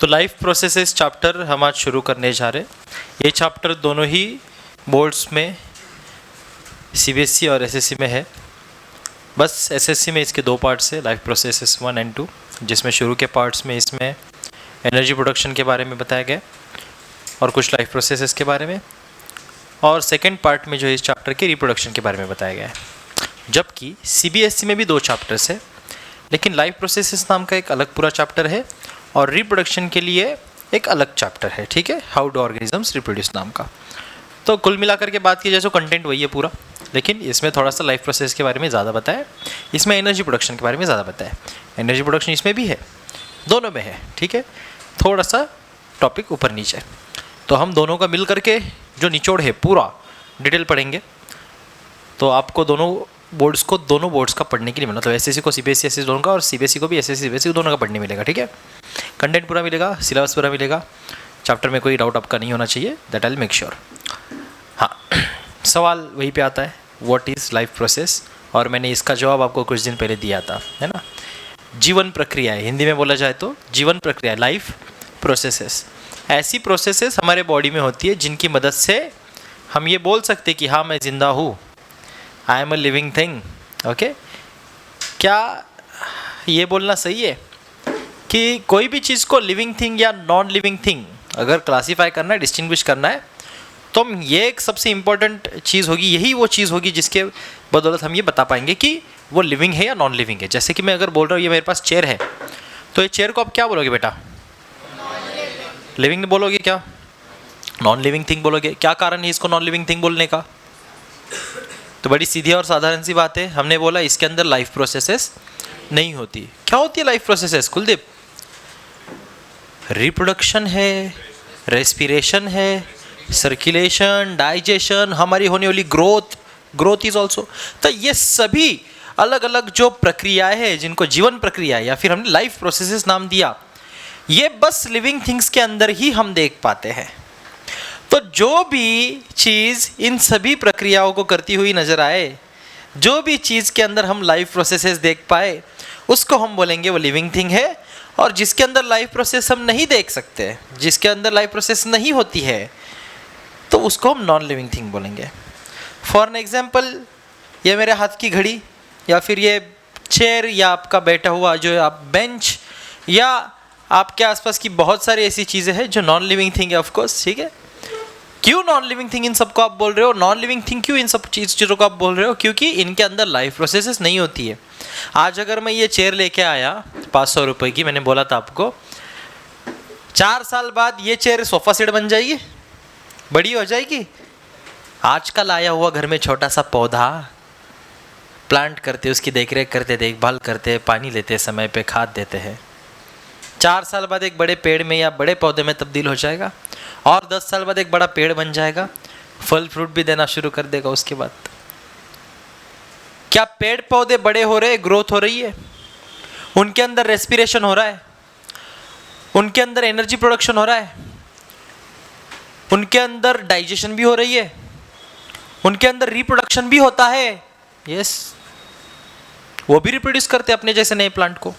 तो life processes chapter हम आज शुरू करने जा रहे हैं। ये चैप्टर दोनों ही बोर्ड्स में सीबीएसई और एसएससी में है। बस एसएससी में इसके दो पार्ट्स है, लाइफ प्रोसेसेस 1 और 2, जिसमें शुरू के पार्ट्स में इसमें एनर्जी प्रोडक्शन के बारे में बताया गया और कुछ लाइफ प्रोसेसेस के बारे में, और सेकेंड पार्ट में जो इस चैप्टर के रिप्रोडक्शन के बारे में बताया गया है। जबकि सीबीएसई में भी दो चैप्टर्स है, लेकिन लाइफ प्रोसेसेस नाम का एक अलग पूरा चैप्टर है और रिप्रोडक्शन के लिए एक अलग चैप्टर है, ठीक है, हाउ डू ऑर्गेनिजम्स रिप्रोड्यूस नाम का। तो कुल मिलाकर के बात की जाए तो कंटेंट वही है पूरा, लेकिन इसमें थोड़ा सा लाइफ प्रोसेस के बारे में ज़्यादा बताया, इसमें एनर्जी प्रोडक्शन के बारे में ज़्यादा बताया। एनर्जी प्रोडक्शन इसमें भी है, दोनों में है, ठीक है, थोड़ा सा टॉपिक ऊपर नीचे। तो हम दोनों का मिल करके जो निचोड़ है पूरा डिटेल पढ़ेंगे। तो आपको दोनों बोर्ड्स का पढ़ने के लिए मिला, तो एसएससी को सीबीएसई एसएससी दोनों का और सीबीएसई को भी एसएससी सीबीएसई दोनों का पढ़ने मिलेगा, ठीक है। कंटेंट पूरा मिलेगा, सिलेबस पूरा मिलेगा, चैप्टर में कोई डाउट आपका नहीं होना चाहिए, that I will make sure. हाँ, सवाल वहीं पे आता है, व्हाट इज़ लाइफ प्रोसेस, और मैंने इसका जवाब आपको कुछ दिन पहले दिया था, है ना। जीवन प्रक्रिया है, हिंदी में बोला जाए तो जीवन प्रक्रिया, लाइफ प्रोसेसेस। ऐसी प्रोसेसेस हमारे बॉडी में होती है जिनकी मदद से हम ये बोल सकते कि हाँ मैं ज़िंदा हूँ, I am a living thing. Okay, क्या ये बोलना सही है कि कोई भी चीज़ को लिविंग थिंग या नॉन लिविंग थिंग अगर क्लासीफाई करना है, डिस्टिंग्विश करना है, तो हम ये एक सबसे इम्पोर्टेंट चीज़ होगी, यही वो चीज़ होगी जिसके बदौलत हम ये बता पाएंगे कि वो लिविंग है या नॉन लिविंग है। जैसे कि मैं अगर बोल रहा हूँ ये मेरे पास चेयर है, तो ये चेयर को आप क्या बोलोगे बेटा? लिविंग बोलोगे क्या? नॉन लिविंग थिंग बोलोगे? क्या कारण है इसको नॉन लिविंग थिंग बोलने का? तो बड़ी सीधी और साधारण सी बात है, हमने बोला इसके अंदर लाइफ प्रोसेसेस नहीं होती। क्या होती है लाइफ प्रोसेसेस कुलदीप? रिप्रोडक्शन है, रेस्पिरेशन है, सर्कुलेशन, डाइजेशन, हमारी होने वाली ग्रोथ इज ऑल्सो। तो ये सभी अलग अलग जो प्रक्रियाएं हैं जिनको जीवन प्रक्रिया या फिर हमने लाइफ प्रोसेसेस नाम दिया, ये बस लिविंग थिंग्स के अंदर ही हम देख पाते हैं। तो जो भी चीज़ इन सभी प्रक्रियाओं को करती हुई नजर आए, जो भी चीज़ के अंदर हम लाइफ प्रोसेसेस देख पाए, उसको हम बोलेंगे वो लिविंग थिंग है। और जिसके अंदर लाइफ प्रोसेस हम नहीं देख सकते, जिसके अंदर लाइफ प्रोसेस नहीं होती है, तो उसको हम नॉन लिविंग थिंग बोलेंगे। फॉर एन एग्जाम्पल, ये मेरे हाथ की घड़ी, या फिर ये चेयर, या आपका बैठा हुआ जो आप बेंच, या आपके आसपास की बहुत सारी ऐसी चीज़ें हैं जो नॉन लिविंग थिंग है, ऑफकोर्स, ठीक है। क्यों नॉन लिविंग थिंग इन सबको आप बोल रहे हो? नॉन लिविंग थिंग क्यों इन सब चीज़ों को आप बोल रहे हो? क्योंकि इनके अंदर लाइफ प्रोसेसेस नहीं होती है। आज अगर मैं ये चेयर लेके आया 500 रुपये की, मैंने बोला था आपको, 4 साल बाद ये चेयर सोफा सेट बन जाएगी, बड़ी हो जाएगी। आजकल आया हुआ घर में छोटा सा पौधा प्लांट करते, उसकी देखरेख करते, देखभाल करते, पानी लेते, समय पे खाद देते हैं, 4 साल बाद एक बड़े पेड़ में या बड़े पौधे में तब्दील हो जाएगा, और 10 साल बाद एक बड़ा पेड़ बन जाएगा, फल फ्रूट भी देना शुरू कर देगा। उसके बाद क्या पेड़ पौधे बड़े हो रहे हैं, ग्रोथ हो रही है, उनके अंदर रेस्पिरेशन हो रहा है, उनके अंदर एनर्जी प्रोडक्शन हो रहा है, उनके अंदर डाइजेशन भी हो रही है, उनके अंदर रिप्रोडक्शन भी होता है। यस, वो भी रिप्रोड्यूस करते हैं अपने जैसे नए प्लांट को।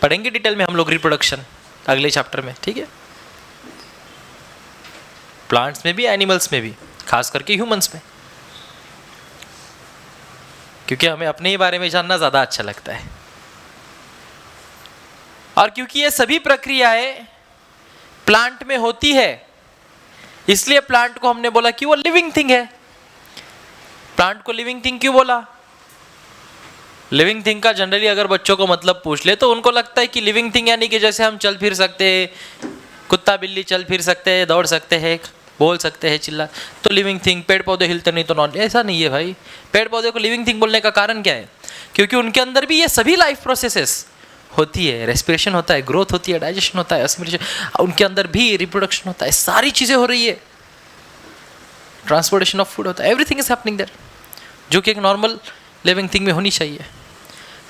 पढ़ेंगे डिटेल में हम लोग रिप्रोडक्शन अगले चैप्टर में, ठीक है। प्लांट्स में भी, एनिमल्स में भी, खास करके ह्यूमंस में, क्योंकि हमें अपने ही बारे में जानना ज़्यादा अच्छा लगता है। और क्योंकि ये सभी प्रक्रियाएं प्लांट में होती है, इसलिए प्लांट को हमने बोला कि वो लिविंग थिंग है। प्लांट को लिविंग थिंग क्यों बोला? लिविंग थिंग का जनरली अगर बच्चों को मतलब पूछ ले तो उनको लगता है कि लिविंग थिंग यानी कि जैसे हम चल फिर सकते हैं, कुत्ता बिल्ली चल फिर सकते हैं, दौड़ सकते हैं, बोल सकते हैं, चिल्ला, तो लिविंग थिंग। पेड़ पौधे हिलते नहीं तो नॉन। ऐसा नहीं है भाई। पेड़ पौधे को लिविंग थिंग बोलने का कारण क्या है? क्योंकि उनके अंदर भी ये सभी लाइफ प्रोसेसेस होती है, रेस्पिरेशन होता है, ग्रोथ होती है, डाइजेशन होता है, एसिमिलेशन, उनके अंदर भी रिप्रोडक्शन होता है, सारी चीज़ें हो रही है, ट्रांसपोर्टेशन ऑफ फूड होता है, एवरीथिंग इज हैपनिंग देयर, जो कि एक नॉर्मल लिविंग थिंग में होनी चाहिए।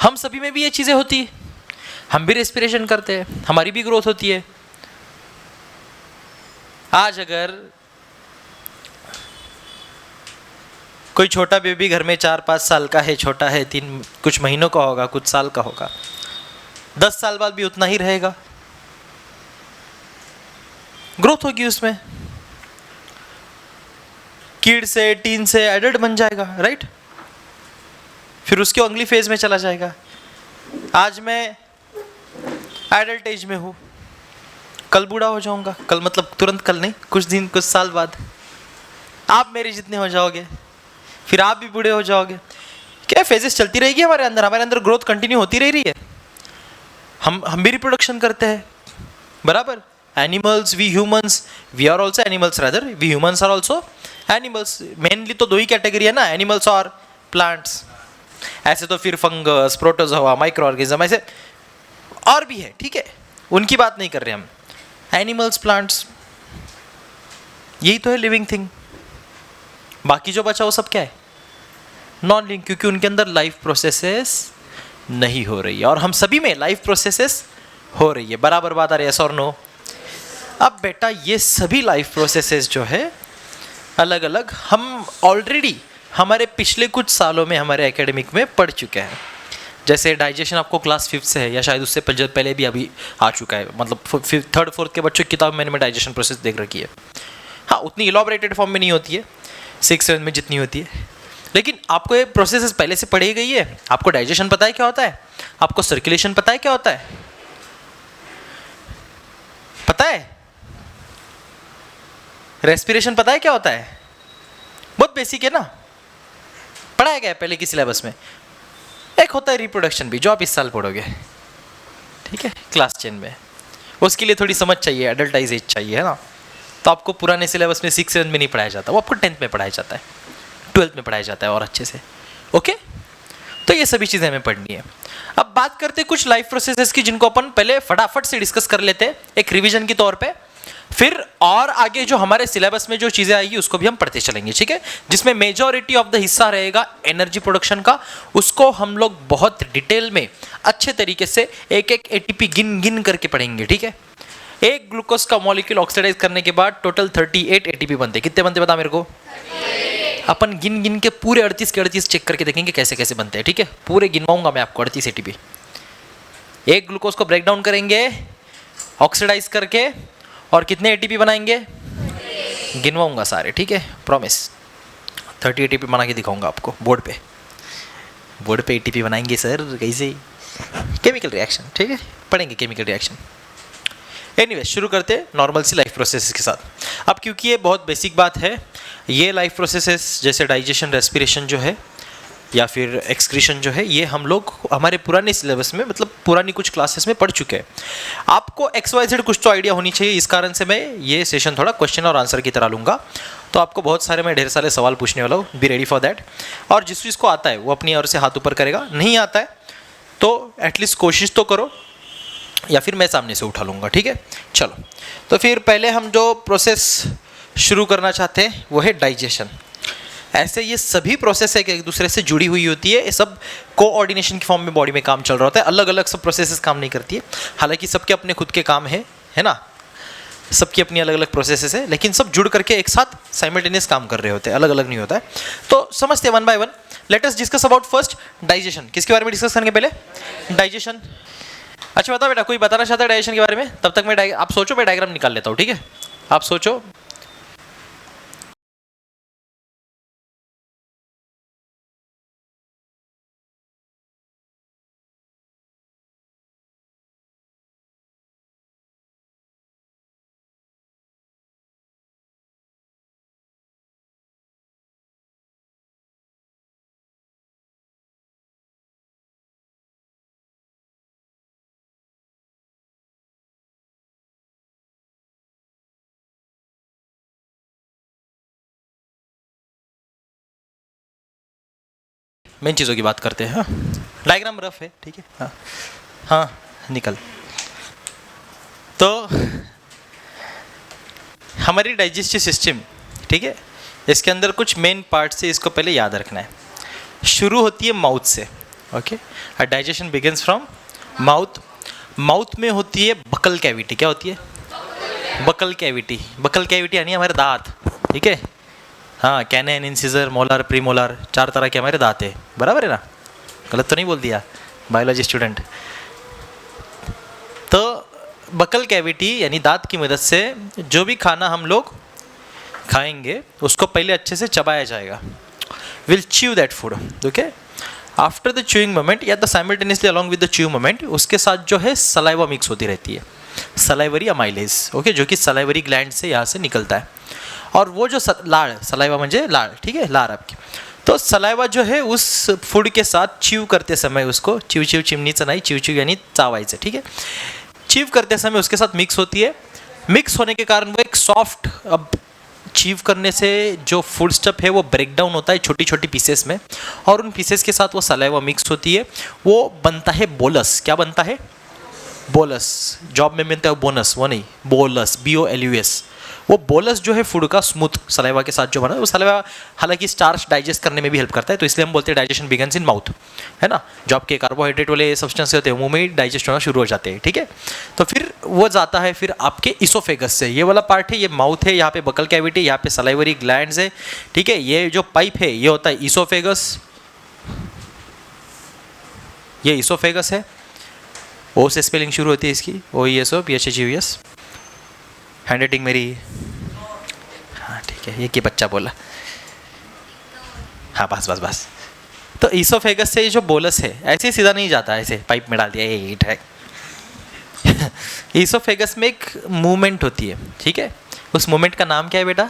हम सभी में भी ये चीज़ें होती है, हम भी रेस्पिरेशन करते हैं, हमारी भी ग्रोथ होती है। आज अगर कोई छोटा बेबी घर में 4-5 साल का है, छोटा है, कुछ महीनों का होगा, कुछ साल का होगा, 10 साल बाद भी उतना ही रहेगा, ग्रोथ होगी उसमें, किड से टीन से एडल्ट बन जाएगा, राइट। फिर उसके अगली फेज में चला जाएगा। आज मैं एडल्ट एज में हूँ, कल बूढ़ा हो जाऊंगा, कल मतलब तुरंत कल नहीं, कुछ दिन कुछ साल बाद आप मेरे जितने हो जाओगे, फिर आप भी बूढ़े हो जाओगे। क्या फेजेस चलती रहेगी हमारे अंदर ग्रोथ कंटिन्यू होती रह रही है। हम भी रिप्रोडक्शन करते हैं, बराबर। Animals, we humans, we are also animals, rather we humans are also animals. Mainly तो दो ही कैटेगरी है ना, एनिमल्स और प्लांट्स। ऐसे तो फिर फंगस, प्रोटोजोआ, माइक्रो ऑर्गेनिज्म, ऐसे और भी है, ठीक है, उनकी बात नहीं कर रहे हम। एनिमल्स, प्लांट्स, यही तो है लिविंग थिंग। बाकी जो बचा वो सब क्या है, नॉन लिविंग, क्योंकि उनके अंदर लाइफ प्रोसेसेस नहीं हो रही है। और हम सभी में लाइफ प्रोसेसेस हो रही है, बराबर बात आ रही है, यस और नो। अब बेटा ये सभी लाइफ प्रोसेसेस जो है अलग अलग, हम ऑलरेडी हमारे पिछले कुछ सालों में हमारे एकेडमिक में पढ़ चुके हैं। जैसे डाइजेशन आपको क्लास 5 से है, या शायद उससे पहले भी अभी आ चुका है, मतलब 3rd 4th के बच्चों की किताब मैंने डाइजेशन प्रोसेस देख रखी है। हाँ, उतनी इलॉबरेटेड फॉर्म में नहीं होती है 6th 7th में जितनी होती है, लेकिन आपको ये प्रोसेसेस पहले से पढ़ी गई है। आपको डाइजेशन पता है क्या होता है, आपको सर्कुलेशन पता है क्या होता है, पता है, रेस्पिरेशन पता है क्या होता है, बहुत बेसिक है ना, पढ़ाया गया है पहले की सिलेबस में। एक होता है रिप्रोडक्शन भी, जो आप इस साल पढ़ोगे, ठीक है, क्लास 10 में। उसके लिए थोड़ी समझ चाहिए, एडल्टाइज एज चाहिए, है ना। तो आपको पुराने सिलेबस में 6 7 में नहीं पढ़ाया जाता, वो आपको 10th में पढ़ाया जाता है, 12th में पढ़ाया जाता है और अच्छे से, ओके। तो ये सभी चीज़ें हमें पढ़नी है। अब बात करते हैं कुछ लाइफ प्रोसेसेस की, जिनको अपन पहले फटाफट से डिस्कस कर लेते हैं एक रिवीजन के तौर पे, फिर और आगे जो हमारे सिलेबस में जो चीज़ें आएगी उसको भी हम पढ़ते चलेंगे, ठीक है। जिसमें मेजॉरिटी ऑफ द हिस्सा रहेगा एनर्जी प्रोडक्शन का, उसको हम लोग बहुत डिटेल में अच्छे तरीके से एक एक एटीपी गिन गिन करके पढ़ेंगे, ठीक है। एक ग्लूकोज का मॉलिक्यूल ऑक्सीडाइज करने के बाद टोटल 38 एटीपी बनते। कितने बनते बता मेरे को, अपन गिन गिन के पूरे 38 के 38 चेक करके देखेंगे कैसे कैसे बनते हैं, ठीक है। पूरे गिनवाऊंगा मैं आपको 38 एटीपी। एक ग्लूकोज को ब्रेक डाउन करेंगे ऑक्सीडाइज करके, और कितने एटीपी बनाएंगे, गिनवाऊंगा सारे, ठीक है, प्रॉमिस। 30 एटीपी बना के दिखाऊंगा आपको बोर्ड पे एटीपी बनाएंगे सर, कैसे, केमिकल रिएक्शन, ठीक है, पढ़ेंगे केमिकल रिएक्शन। एनीवे, शुरू करते हैं नॉर्मल सी लाइफ प्रोसेसेस के साथ। अब क्योंकि ये बहुत बेसिक बात है, ये लाइफ प्रोसेसेस जैसे डाइजेशन, रेस्पिरेशन जो है, या फिर एक्सक्रीशन जो है, ये हम लोग हमारे पुराने सिलेबस में, मतलब पुरानी कुछ क्लासेस में पढ़ चुके हैं। आपको XYZ कुछ तो आइडिया होनी चाहिए, इस कारण से मैं ये सेशन थोड़ा क्वेश्चन और आंसर की तरह लूँगा। तो आपको बहुत सारे मैं ढेर सारे सवाल पूछने वाला हूँ, बी रेडी फॉर दैट। और जिस चीज़ को आता है वो अपनी ओर से हाथ ऊपर करेगा, नहीं आता है तो एटलीस्ट कोशिश तो करो, या फिर मैं सामने से उठा लूँगा, ठीक है। चलो, तो फिर पहले हम जो प्रोसेस शुरू करना चाहते हैं वो है डाइजेशन। ऐसे ये सभी प्रोसेस एक दूसरे से जुड़ी हुई होती है, ये सब कोऑर्डिनेशन की फॉर्म में बॉडी में काम चल रहा होता है, अलग अलग सब प्रोसेसेस काम नहीं करती है। हालांकि सबके अपने खुद के काम है ना, सबकी अपनी अलग अलग प्रोसेसेस है, लेकिन सब जुड़ करके एक साथ साइमल्टेनियस काम कर रहे होते हैं, अलग अलग नहीं होता है। तो समझते हैं one by one. Let us discuss about first digestion. किसके बारे में डिस्कस करेंगे पहले, डाइजेशन। अच्छा बताओ बेटा, कोई बताना चाहता है डाइजेशन के बारे में, तब तक मैं आप सोचो, मैं डायग्राम निकाल लेता हूँ, ठीक है। आप सोचो, मेन चीज़ों की बात करते हैं। हाँ, डायग्राम रफ है, ठीक है। हाँ हाँ, निकल। तो हमारी डाइजेस्टिव सिस्टम, ठीक है, इसके अंदर कुछ मेन पार्ट से इसको पहले याद रखना है। शुरू होती है माउथ से, okay. Digestion begins from mouth. Mouth में होती है बकल कैविटी। क्या होती है, बकल कैविटी। बकल कैविटी यानी हमारे दांत, ठीक है। हाँ, कैनन, इंसिजर, मोलर, प्रीमोलर, 4 तरह के हमारे दांत है, बराबर है ना, गलत तो नहीं बोल दिया बायोलॉजी स्टूडेंट। तो बकल कैविटी यानी दांत की मदद से जो भी खाना हम लोग खाएंगे उसको पहले अच्छे से चबाया जाएगा. Will chew that food. Okay, after the chewing moment या the simultaneously along with the chew moment उसके साथ जो है सलाइवा मिक्स होती रहती है, सलाइवरी अमाइलेज. ओके, जो कि सलाइवरी ग्लैंड से यहाँ से निकलता है. और वो जो लाड़, सलाइवा म्हणजे लाड़, ठीक है, लार आपकी. तो सलाइवा जो है उस फूड के साथ च्यू करते समय उसको च्यू चिमनीचं नाही, च्यू यानी चावायचं. ठीक है, च्यू करते समय उसके साथ मिक्स होती है. मिक्स होने के कारण वो एक सॉफ्ट, अब च्यू करने से जो फूड स्टफ है वो ब्रेक डाउन होता है छोटी छोटी पीसेस में, और उन पीसेस के साथ वो सलाइवा मिक्स होती है. वो बनता है बोलस. क्या बनता है? बोलस. जॉब में मिलता है बोनस, वो नहीं, बोलस, BOLUS. वो बोलस जो है फूड का स्मूथ सलाइवा के साथ जो बना है, वो सलाइवा हालांकि स्टार्च डाइजेस्ट करने में भी हेल्प करता है, तो इसलिए हम बोलते हैं डाइजेशन बिगन्स इन माउथ, है ना. जो आपके कार्बोहाइड्रेट वाले सब्सटेंस होते हैं मुंह में ही डाइजेस्ट होना शुरू हो जाते हैं. ठीक है, तो फिर वो जाता है फिर आपके इसोफेगस से. ये वाला पार्ट है, ये माउथ है, यहाँ पे बकल कैविटी, यहाँ पे सलाइवरी ग्लैंड्स है. ठीक है, ये जो पाइप है ये होता है इसोफेगस, ये इसोफेगस है. ओ से स्पेलिंग शुरू होती है इसकी, OESO PHAGUS. हैंड राइटिंग मेरी, हाँ ठीक है, ये कि बच्चा बोला, हाँ बस बस बस. तो इसोफेगस से जो बोलस है ऐसे सीधा नहीं जाता, ऐसे पाइप में डाल दिया ये ईट है. इसोफेगस में एक मूवमेंट होती है. ठीक है, उस मूवमेंट का नाम क्या है बेटा?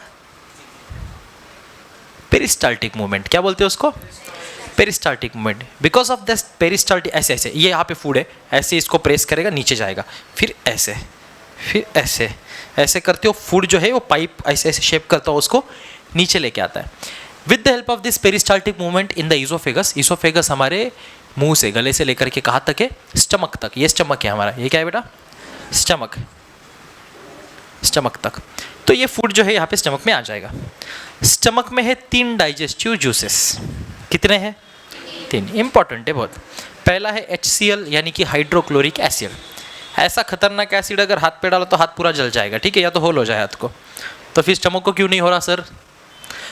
Peristaltic movement. क्या बोलते हैं उसको? Peristaltic movement. Because of this peristaltic, ऐसे ऐसे, ये यहाँ पे फूड है, ऐसे इसको प्रेस करेगा नीचे जाएगा, फिर ऐसे, फिर ऐसे, ऐसे करते हो फूड जो है वो पाइप ऐसे ऐसे शेप करता हो उसको नीचे लेके आता है. With the help of this peristaltic movement in the oesophagus. Oesophagus हमारे मुंह से, गले से लेकर के कहाँ तक है? स्टमक तक. ये स्टमक है हमारा. ये क्या है बेटा? स्टमक. स्टमक तक. तो ये फूड जो है यहाँ पे स्टमक में आ जाएगा. स्टमक में है 3 डाइजेस्टिव जूसेस. कितने हैं? 3. इंपॉर्टेंट है बहुत. पहला है HCl यानी कि हाइड्रोक्लोरिक एसिड. ऐसा खतरनाक एसिड अगर हाथ पे डालो तो हाथ पूरा जल जाएगा. ठीक है, या तो होल हो जाए हाथ को. तो फिर स्टमक को क्यों नहीं हो रहा सर?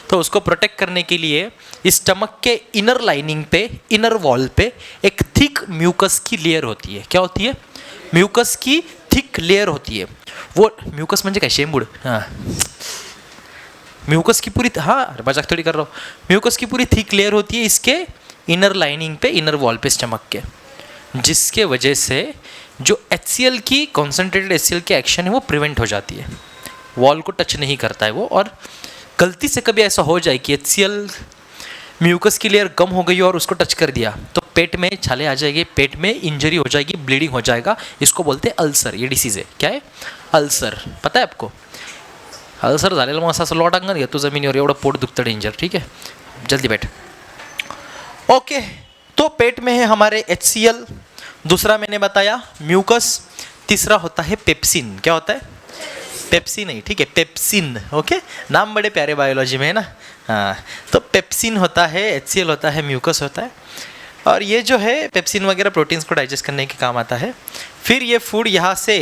तो उसको प्रोटेक्ट करने के लिए इस स्टमक के इनर लाइनिंग पे, इनर वॉल पे एक थिक म्यूकस की लेयर होती है. क्या होती है? म्यूकस की थिक लेयर होती है. वो म्यूकस म्हणजे काय? शेंबूड. हाँ, म्यूकस की पूरी, हाँ मजाक थोड़ी कर रहा हूँ, म्यूकस की पूरी थिक लेयर होती है इसके इनर लाइनिंग पे, इनर वॉल पे स्टमक के, जिसके वजह से जो HCl की, कॉन्सेंट्रेटेड HCl की एक्शन है वो प्रिवेंट हो जाती है. वॉल को टच नहीं करता है वो. और गलती से कभी ऐसा हो जाए कि HCl म्यूकस की लेयर कम हो गई और उसको टच कर दिया तो पेट में छाले आ जाएंगे, पेट में इंजरी हो जाएगी, ब्लीडिंग हो जाएगा. इसको बोलते हैं अल्सर. ये डिसीज है. क्या है? अल्सर. पता है आपको? अल्सर झालेलं मग असं लॉट अंगण घ्या तू जमिनीवर, एवढं पोट दुखतं डेंजर. ठीक है, जल्दी बैठ. ओके, तो पेट में है हमारे HCl. दूसरा मैंने बताया म्यूकस. तीसरा होता है पेप्सिन. क्या होता है? पेप्सिन नहीं, ठीक है, पेप्सिन. ओके, नाम बड़े प्यारे बायोलॉजी में है ना. हाँ, तो पेप्सिन होता है, HCl होता है, म्यूकस होता है. और ये जो है पेप्सिन वगैरह प्रोटीन्स को डाइजेस्ट करने के काम आता है. फिर ये फूड यहाँ से,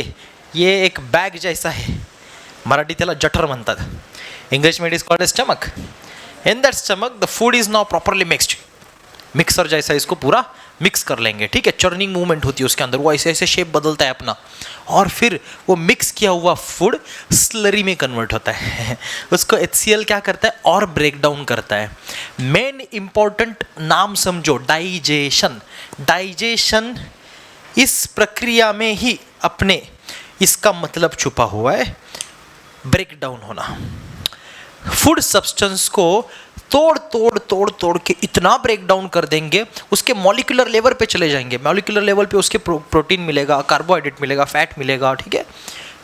ये एक बैग जैसा है, मराठी त्याला जठर म्हणतात, इंग्लिश में it is called stomach. In that stomach the food is now properly mixed. Mixer जैसा इसको पूरा मिक्स कर लेंगे. ठीक है, चर्निंग मूवमेंट होती है उसके अंदर, वो ऐसे ऐसे शेप बदलता है अपना, और फिर वो मिक्स किया हुआ फूड स्लरी में कन्वर्ट होता है. उसको HCl क्या करता है? और ब्रेक डाउन करता है. मेन इंपॉर्टेंट नाम समझो, डाइजेशन. डाइजेशन इस प्रक्रिया में ही अपने इसका मतलब छुपा हुआ है, ब्रेक डाउन होना. फूड सब्सटेंस को तोड़ तोड़ तोड़ तोड़ के इतना ब्रेक डाउन कर देंगे, उसके मॉलिक्यूलर लेवल पे चले जाएंगे. मॉलिक्यूलर लेवल पे उसके प्रोटीन मिलेगा, कार्बोहाइड्रेट मिलेगा, फैट मिलेगा. ठीक है,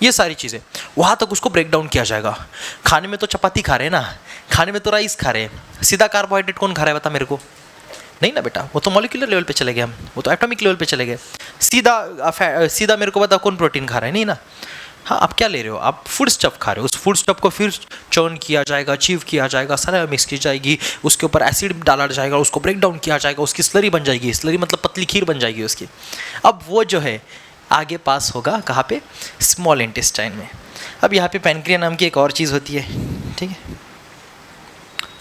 ये सारी चीज़ें वहाँ तक उसको ब्रेक डाउन किया जाएगा. खाने में तो चपाती खा रहे हैं ना, खाने में तो राइस खा रहे हैं, सीधा कार्बोहाइड्रेट कौन खा रहा है बता मेरे को? नहीं ना बेटा, वो तो मॉलिक्यूलर लेवल पे चले गए हम, वो तो एटॉमिक लेवल पे चले गए. सीधा मेरे को बता कौन प्रोटीन खा रहा है? नहीं ना. हाँ, आप क्या ले रहे हो? आप फूड स्टफ खा रहे हो. उस फूड स्टफ को फिर चर्न किया जाएगा, चीव किया जाएगा, सारा मिक्स की जाएगी, उसके ऊपर एसिड डाला जाएगा, उसको ब्रेक डाउन किया जाएगा, उसकी स्लरी बन जाएगी. स्लरी मतलब पतली खीर बन जाएगी उसकी. अब वो जो है आगे पास होगा कहाँ पे? स्मॉल इंटेस्टाइन में. अब यहाँ पे पैनक्रिया नाम की एक और चीज़ होती है. ठीक है,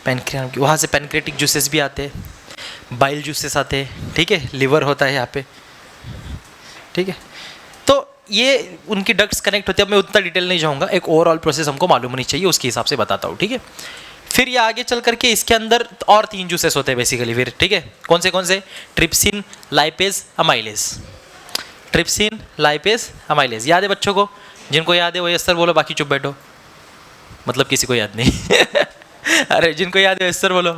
पैनक्रिया नाम की, वहाँ से पैनक्रेटिक जूसेस भी आते हैं, बाइल जूसेस आते हैं. ठीक है, लिवर होता है यहाँ पे. ठीक है, तो ये उनकी डक्ट्स कनेक्ट होती है, अब मैं उतना डिटेल नहीं जाऊँगा, एक ओवरऑल प्रोसेस हमको मालूम होनी चाहिए, उसके हिसाब से बताता हूँ, ठीक है। फिर ये आगे चल करके इसके अंदर और 3 जूसेस होते हैं बेसिकली फिर, ठीक है। कौन से? Trypsin, lipase, amylase. Trypsin, lipase, amylase. याद है बच्चों को? जिनको याद है वो यस सर बोलो, बाकी चुप बैठो, मतलब किसी को याद नहीं। अरे जिनको याद है यस सर बोलो।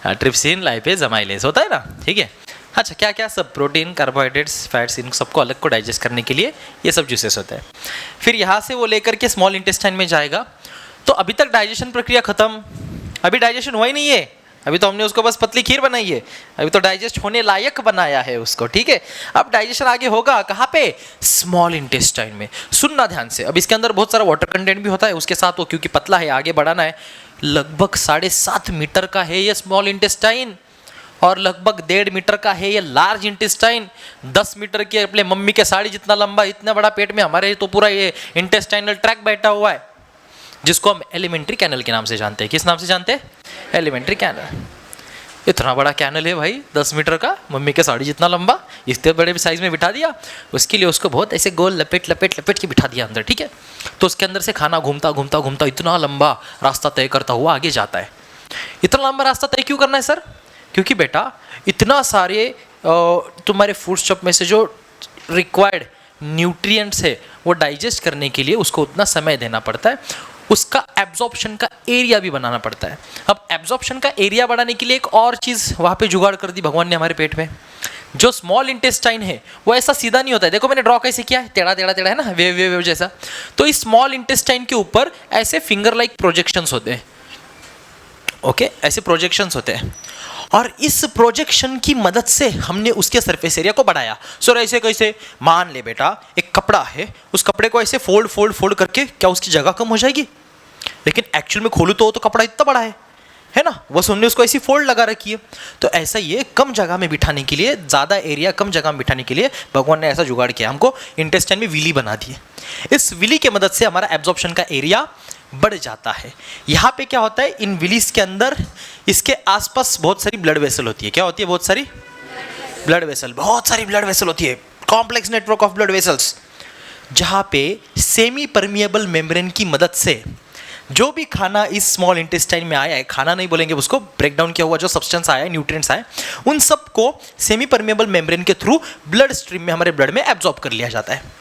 ट्रिप्सिन, लाइपेज, अमाइलेज होता है ना, ठीक है। अच्छा, क्या क्या सब? प्रोटीन, कार्बोहाइड्रेट्स, फैट्स, इन सबको अलग को डाइजेस्ट करने के लिए ये सब जूसेस होते हैं। फिर यहाँ से वो लेकर के स्मॉल इंटेस्टाइन में जाएगा। तो अभी तक डाइजेशन प्रक्रिया खत्म, अभी डाइजेशन हुआ ही नहीं है, अभी तो हमने उसको बस पतली खीर बनाई है, अभी तो डाइजेस्ट होने लायक बनाया है उसको, ठीक है। अब डाइजेशन आगे होगा कहाँ पे? स्मॉल इंटेस्टाइन में। सुनना ध्यान से, अब इसके अंदर बहुत सारा वाटर कंटेंट भी होता है, उसके साथ वो क्योंकि पतला है आगे बढ़ाना है। लगभग 7.5 मीटर का है ये स्मॉल इंटेस्टाइन, और लगभग 1.5 मीटर का है ये लार्ज इंटेस्टाइन। 10 मीटर की अपने मम्मी के साड़ी जितना लंबा, इतना बड़ा पेट में हमारे तो पूरा ये इंटेस्टाइनल ट्रैक्ट बैठा हुआ है, जिसको हम एलिमेंट्री कैनल के नाम से जानते हैं। किस नाम से जानते हैं? Alimentary canal. इतना बड़ा कैनल है भाई, 10 मीटर का, मम्मी के साड़ी जितना लंबा, इतने बड़े साइज में बिठा दिया, उसके लिए उसको बहुत ऐसे गोल लपेट लपेट लपेट के बिठा दिया अंदर, ठीक है। तो उसके अंदर से खाना घूमता घूमता घूमता इतना लंबा रास्ता तय करता हुआ आगे जाता है। इतना लंबा रास्ता तय क्यों करना है सर? क्योंकि बेटा इतना सारे तुम्हारे फूड स्टॉप में से जो रिक्वायर्ड न्यूट्रिएंट्स है वो डाइजेस्ट करने के लिए उसको उतना समय देना पड़ता है, उसका एब्जॉर्प्शन का एरिया भी बनाना पड़ता है। अब एब्जॉर्प्शन का एरिया बढ़ाने के लिए एक और चीज़ वहाँ पे जुगाड़ कर दी भगवान ने हमारे पेट में। जो स्मॉल इंटेस्टाइन है वो ऐसा सीधा नहीं होता है, देखो मैंने ड्रॉ कैसे किया है, टेढ़ा टेढ़ा टेढ़ा है ना, वेव वेव वेव जैसा। तो इस स्मॉल इंटेस्टाइन के ऊपर ऐसे फिंगर लाइक प्रोजेक्शंस होते हैं, ओके, ऐसे प्रोजेक्शंस होते हैं, और इस प्रोजेक्शन की मदद से हमने उसके सरफेस एरिया को बढ़ाया। सर ऐसे कैसे? मान ले बेटा एक कपड़ा है, उस कपड़े को ऐसे फोल्ड फोल्ड फोल्ड करके क्या उसकी जगह कम हो जाएगी? लेकिन एक्चुअल में खोलू तो कपड़ा इतना बड़ा है ना, बस हमने उसको ऐसी फोल्ड लगा रखी है। तो ऐसा ये कम जगह में बिठाने के लिए, ज़्यादा एरिया कम जगह में बिठाने के लिए भगवान ने ऐसा जुगाड़ किया, हमको इंटेस्टाइन में विली बना दिए। इस विली के मदद से हमारा एब्जॉर्प्शन का एरिया बढ़ जाता है। यहाँ पे क्या होता है, इन विलीज के अंदर इसके आसपास बहुत सारी ब्लड वेसल होती है। क्या होती है? बहुत सारी ब्लड वेसल, बहुत सारी ब्लड वेसल होती है, complex network of blood vessels, जहाँ पे सेमी परमिएबल मेम्ब्रेन की मदद से जो भी खाना इस स्मॉल इंटेस्टाइन में आया है, खाना नहीं बोलेंगे उसको, ब्रेक डाउन किया हुआ जो सब्सटेंस आया है, न्यूट्रिएंट्स आए, उन सब को सेमी परमिएबल मेम्ब्रेन के थ्रू ब्लड स्ट्रीम में, हमारे ब्लड में एब्जॉर्ब कर लिया जाता है।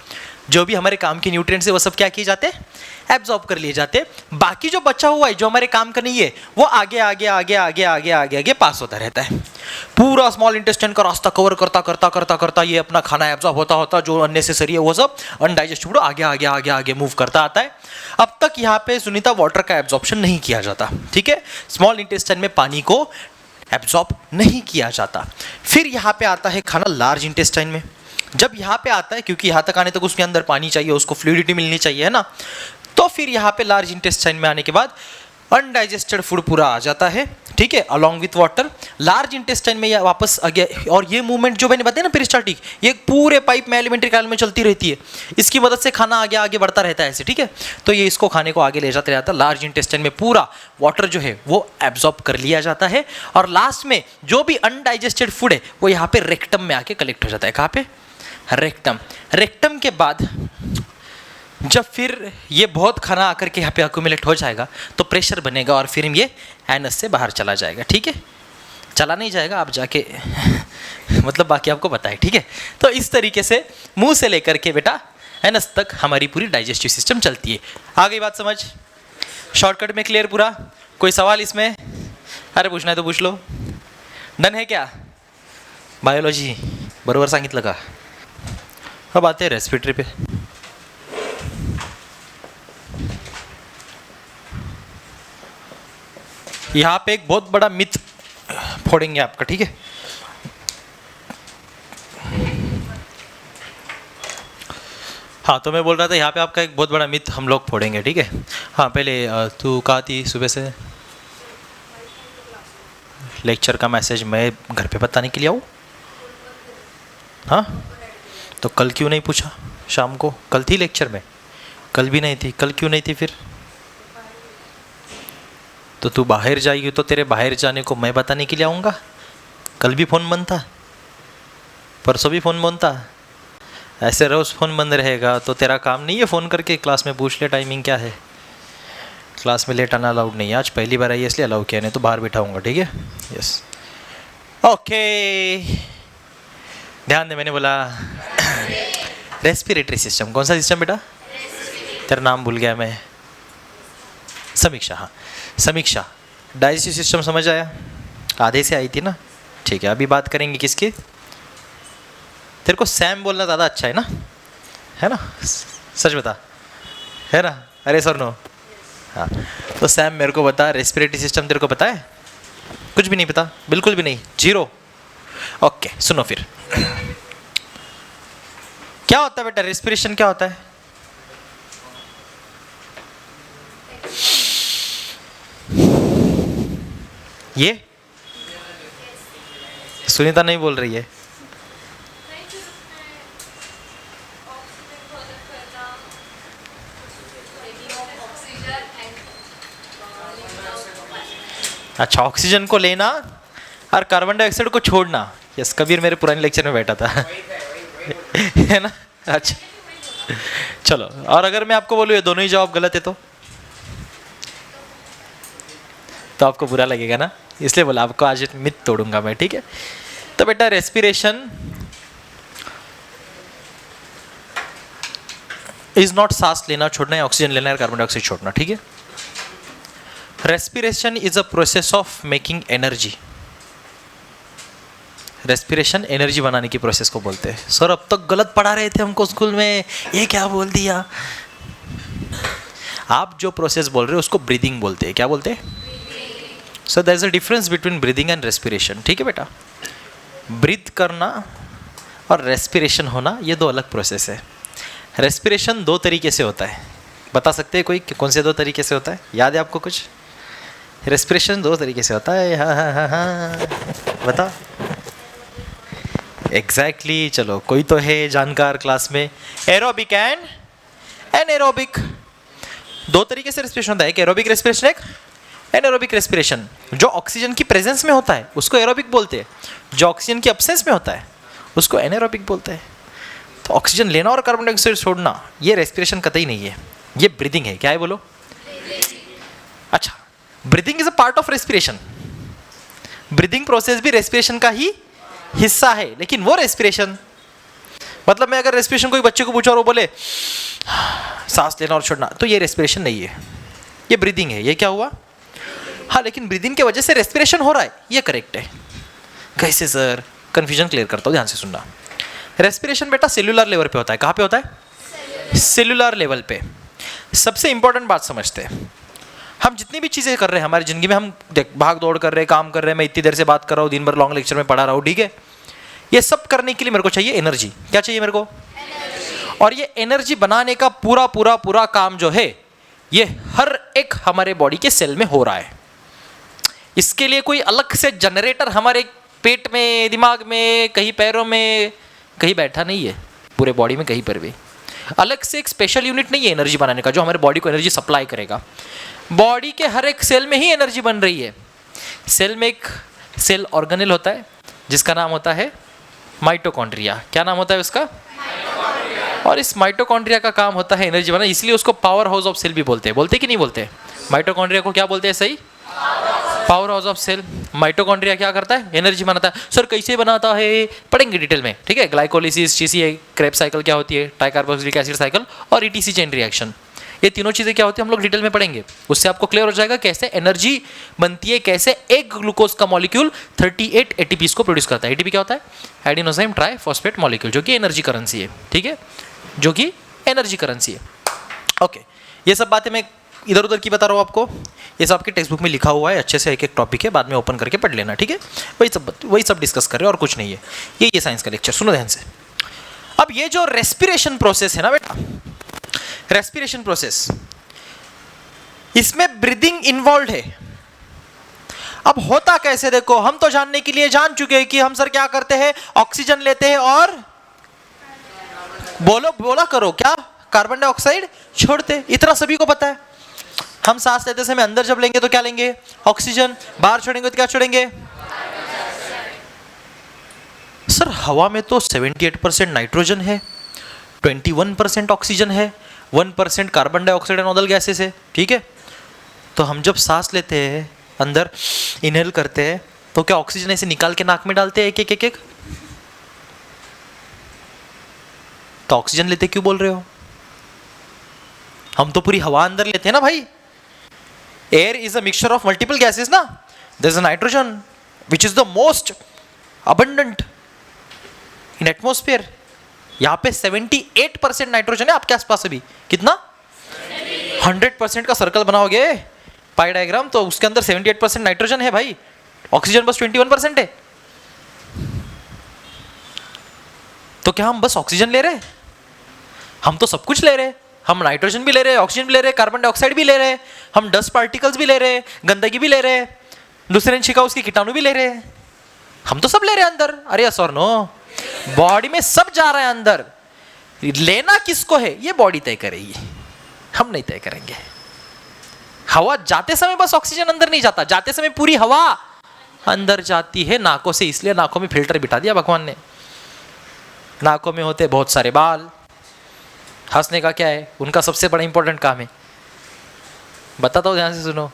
जो भी हमारे काम के न्यूट्रिएंट्स है वो सब क्या किए जाते हैं? एब्जॉर्ब कर लिए जाते हैं। बाकी जो बचा हुआ है जो हमारे काम का नहीं है वो आगे आगे आगे आगे आगे आगे आगे पास होता रहता है। पूरा स्मॉल इंटेस्टाइन का रास्ता कवर करता करता करता करता ये अपना खाना एब्जॉर्ब होता होता जो अननेसेसरी है वो सब अनडाइजेस्टेबल आगे आगे आगे आगे मूव करता आता है। अब तक यहाँ पे सुनीता वाटर का एब्जॉर्प्शन नहीं किया जाता, ठीक है, स्मॉल इंटेस्टाइन में पानी को एब्जॉर्ब नहीं किया जाता। फिर यहाँ पे आता है खाना लार्ज इंटेस्टाइन में। जब यहाँ पे आता है, क्योंकि यहाँ तक आने तक उसके अंदर पानी चाहिए, उसको फ्लूइडिटी मिलनी चाहिए, है ना, तो फिर यहाँ पे लार्ज इंटेस्टाइन में आने के बाद अनडाइजेस्टेड फूड पूरा आ जाता है, ठीक है, along with water. Large intestine में यह वापस आ गया, और ये मूवमेंट जो मैंने बताया ना पेरिस्टाल्टिक, ये पूरे पाइप में एलिमेंट्री कैनल में चलती रहती है, इसकी मदद से खाना आगे आगे बढ़ता रहता है ऐसे, ठीक है। तो ये इसको खाने को आगे ले जाते रहता है। लार्ज इंटेस्टाइन में पूरा वाटर जो है वो एब्जॉर्ब कर लिया जाता है, और लास्ट में जो भी अनडाइजेस्टेड फूड है वो यहाँ पे रेक्टम में आके कलेक्ट हो जाता है। कहाँ पे? रेक्टम। रेक्टम के बाद जब फिर ये बहुत खाना आकर के यहाँ पे अक्यूमुलेट हो जाएगा तो प्रेशर बनेगा और फिर ये एनस से बाहर चला जाएगा, ठीक है, चला नहीं जाएगा, आप जाके मतलब बाकी आपको पता है, ठीक है। तो इस तरीके से मुंह से लेकर के बेटा एनस तक हमारी पूरी डाइजेस्टिव सिस्टम चलती है। आ गई बात समझ? शॉर्टकट में क्लियर पूरा? कोई सवाल इसमें? अरे पूछना है तो पूछ लो। डन है क्या? बायोलॉजी बरोबर सांगितलं का? अब आते हैं रेस्पिरेटरी पे। यहाँ पे एक बहुत बड़ा मिथ फोड़ेंगे आपका, ठीक है। हाँ, तो मैं बोल रहा था यहाँ पे आपका एक बहुत बड़ा मिथ हम लोग फोड़ेंगे, ठीक है। हाँ, पहले तू कहाँ थी सुबह से? लेक्चर का मैसेज मैं घर पे बताने के लिए आऊँ? हाँ, तो कल क्यों नहीं पूछा शाम को? कल थी लेक्चर में? कल भी नहीं थी। कल क्यों नहीं थी फिर? तो तू बाहर जाएगी तो तेरे बाहर जाने को मैं बताने के लिए आऊँगा? कल भी फ़ोन बंद था, परसों भी फ़ोन बंद था। ऐसे रोज फ़ोन बंद रहेगा तो तेरा काम नहीं है फ़ोन करके क्लास में पूछ ले टाइमिंग क्या है। क्लास में लेट आना अलाउड नहीं है, आज पहली बार आई है इसलिए अलाउ किया, नहीं तो बाहर बिठाऊंगा, ठीक है। यस ओके, ध्यान दे, मैंने बोला रेस्पिरेटरी सिस्टम। कौन सा सिस्टम बेटा? तेरा नाम भूल गया मैं। समीक्षा, हाँ समीक्षा। डाइजेस्टिव सिस्टम समझ आया, आधे से आई थी ना, ठीक है। अभी बात करेंगे किसकी? तेरे को सैम बोलना ज़्यादा अच्छा है ना, है ना? सच बता, है ना? अरे सर नो, हाँ। तो सैम मेरे को बता, रेस्पिरेटरी सिस्टम तेरे को पता है? कुछ भी नहीं पता, बिल्कुल भी नहीं, जीरो। ओके सुनो फिर, क्या होता है बेटा रेस्पिरेशन? क्या होता है? ये सुनीता नहीं बोल रही है। अच्छा, ऑक्सीजन को लेना और कार्बन डाइऑक्साइड को छोड़ना। यस, कबीर मेरे पुराने लेक्चर में बैठा था है ना? अच्छा चलो, और अगर मैं आपको बोलूँ ये दोनों ही जवाब गलत है तो आपको बुरा लगेगा ना, इसलिए बोला आपको आज मिथ तोड़ूंगा मैं, ठीक है। तो बेटा रेस्पिरेशन इज नॉट सांस लेना छोड़ना या ऑक्सीजन लेना या कार्बन डाइऑक्साइड छोड़ना, ठीक है। Respiration is a process of making energy. Respiration energy बनाने की प्रोसेस को बोलते हैं। सर अब तक गलत पढ़ा रहे थे हमको स्कूल में, ये क्या बोल दिया? आप जो प्रोसेस बोल रहे हो उसको ब्रीदिंग बोलते हैं। क्या बोलते हैं? So there is a difference between breathing and respiration, ठीक है बेटा। ब्रीथ करना और रेस्पिरेशन होना ये दो अलग प्रोसेस है। रेस्पिरेशन दो तरीके से होता है, बता सकते हैं कोई कौन से दो तरीके से होता है? याद है आपको कुछ? रेस्पिरेशन दो तरीके से होता है, हाँ हाँ हाँ हाँ, बता। एग्जैक्टली चलो कोई तो है जानकार क्लास में। एरोबिक एंड एनएरोबिक, दो तरीके से रेस्पिरेशन होता है, एक एरोबिक रेस्पिरेशन, एक एनएरोबिक रेस्पिरेशन। जो ऑक्सीजन की प्रेजेंस में होता है उसको एरोबिक बोलते हैं, जो ऑक्सीजन की एब्सेंस में होता है उसको एनएरोबिक बोलते हैं। तो ऑक्सीजन लेना और कार्बन डाइऑक्साइड छोड़ना ये रेस्पिरेशन कतई नहीं है, ये ब्रीदिंग है। क्या है बोलो? अच्छा, breathing is a part of respiration. Breathing process भी रेस्पिरेशन का ही हिस्सा है, लेकिन वो रेस्पिरेशन मतलब मैं अगर रेस्पिरेशन कोई बच्चे को पूछा और वो बोले सांस लेना और छोड़ना, तो ये रेस्पिरेशन नहीं है, ये ब्रीदिंग है। ये क्या हुआ? हाँ, लेकिन ब्रीदिंग की वजह से रेस्पिरेशन हो रहा है, ये करेक्ट है। कैसे सर? कंफ्यूजन क्लियर करता हूँ, ध्यान से सुनना। रेस्पिरेशन बेटा सेल्यूलर लेवल पे होता है। कहाँ पे होता है? सेल्यूलर लेवल पे। सबसे इंपॉर्टेंट बात समझते हैं, हम जितनी भी चीज़ें कर रहे हैं हमारी ज़िंदगी में, हम देख भाग दौड़ कर रहे हैं, काम कर रहे हैं, मैं इतनी देर से बात कर रहा हूँ, दिन भर लॉन्ग लेक्चर में पढ़ा रहा हूँ, ठीक है। ये सब करने के लिए मेरे को चाहिए एनर्जी। क्या चाहिए मेरे को? और ये एनर्जी बनाने का पूरा पूरा पूरा काम जो है ये हर एक हमारे बॉडी के सेल में हो रहा है। इसके लिए कोई अलग से जनरेटर हमारे पेट में, दिमाग में, कहीं पैरों में कहीं बैठा नहीं है, पूरे बॉडी में कहीं पर भी अलग से एक स्पेशल यूनिट नहीं है एनर्जी बनाने का जो हमारे बॉडी को एनर्जी सप्लाई करेगा। बॉडी के हर एक सेल में ही एनर्जी बन रही है। सेल में एक सेल ऑर्गेनेल होता है जिसका नाम होता है माइटोकॉन्ड्रिया। क्या नाम होता है उसका? और इस माइटोकॉन्ड्रिया का काम होता है एनर्जी बनाना, इसलिए उसको पावर हाउस ऑफ सेल भी बोलते हैं। बोलते कि नहीं बोलते? माइटोकॉन्ड्रिया को क्या बोलते हैं सही? Power house of cell. Mitochondria क्या करता है? एनर्जी बनाता है। सर कैसे बनाता है? पढ़ेंगे डिटेल में, ठीक है। ग्लाइकोलिसिस, चीसी क्रेब्स साइकिल क्या होती है, ट्राइकार्बोक्सिलिक एसिड साइकिल और ईटीसी चेन रिएक्शन, ये तीनों चीज़ें क्या होती है हम लोग डिटेल में पढ़ेंगे। उससे आपको क्लियर हो जाएगा कैसे एनर्जी बनती है, कैसे एक ग्लूकोज का मॉलिक्यूल 38 एटीपीज को प्रोड्यूस करता है। एटीपी क्या होता है? एडिनोसाइन ट्राइफॉस्फेट मॉलिक्यूल, जो कि एनर्जी करेंसी है, ठीक है, जो कि एनर्जी करेंसी है। ओके, ये सब बातें मैं इधर उधर की बता रहा हूँ आपको, ये सब आपके टेक्स्ट बुक में लिखा हुआ है, अच्छे से एक एक टॉपिक है, बाद में ओपन करके पढ़ लेना, ठीक है। वही सब डिस्कस कर रहे हैं और कुछ नहीं है। ये साइंस का लेक्चर सुनो ध्यान से। अब ये जो रेस्पिरेशन प्रोसेस है ना बेटा, रेस्पिरेशन प्रोसेस, इसमें ब्रीदिंग इन्वॉल्व है। अब होता कैसे देखो, हम तो जानने के लिए जान चुके हैं कि हम सर क्या करते हैं, ऑक्सीजन लेते हैं और बोला करो क्या, कार्बन डाइऑक्साइड छोड़ते, इतना सभी को पता है। हम सांस लेते समय अंदर जब लेंगे तो क्या लेंगे? ऑक्सीजन। बाहर छोड़ेंगे तो क्या छोड़ेंगे? सर हवा में तो 78% नाइट्रोजन है, 21% ऑक्सीजन है, 1% carbon dioxide and other gases है, ठीक है। तो हम जब सांस लेते हैं, अंदर इनहेल करते हैं, तो क्या ऑक्सीजन ऐसे निकाल के नाक में डालते हैं एक एक एक एक? तो ऑक्सीजन लेते क्यों बोल रहे हो? हम तो पूरी हवा अंदर लेते हैं ना भाई। Air is a mixture of multiple gases ना। There is a nitrogen which is the most abundant in atmosphere. यहां पे 78% नाइट्रोजन है आपके आसपास अभी। कितना? 100% का सर्कल बनाओगे पाई डायग्राम, तो उसके अंदर 78% नाइट्रोजन है भाई, ऑक्सीजन बस 21% है। तो क्या हम बस ऑक्सीजन ले रहे हैं? हम तो सब कुछ ले रहे हैं। हम नाइट्रोजन भी ले रहे हैं, ऑक्सीजन भी ले रहे हैं, कार्बन डाइऑक्साइड भी ले रहे हैं, हम डस्ट पार्टिकल्स भी ले रहे हैं, गंदगी भी ले रहे हैं, दूसरे छिका उसकी कीटाणु भी ले रहे हैं। हम तो सब ले रहे हैं अंदर। अरे यस और नो? बॉडी में सब जा रहा है अंदर। लेना किसको है ये बॉडी तय करेगी, हम नहीं तय करेंगे। हवा जाते समय बस ऑक्सीजन अंदर नहीं जाता, जाते समय पूरी हवा अंदर जाती है नाकों से। इसलिए नाकों में फिल्टर बिठा दिया भगवान ने। नाकों में होते बहुत सारे बाल। हंसने का क्या है? उनका सबसे बड़ा इंपॉर्टेंट काम है। बताता हूँ, ध्यान से सुनो।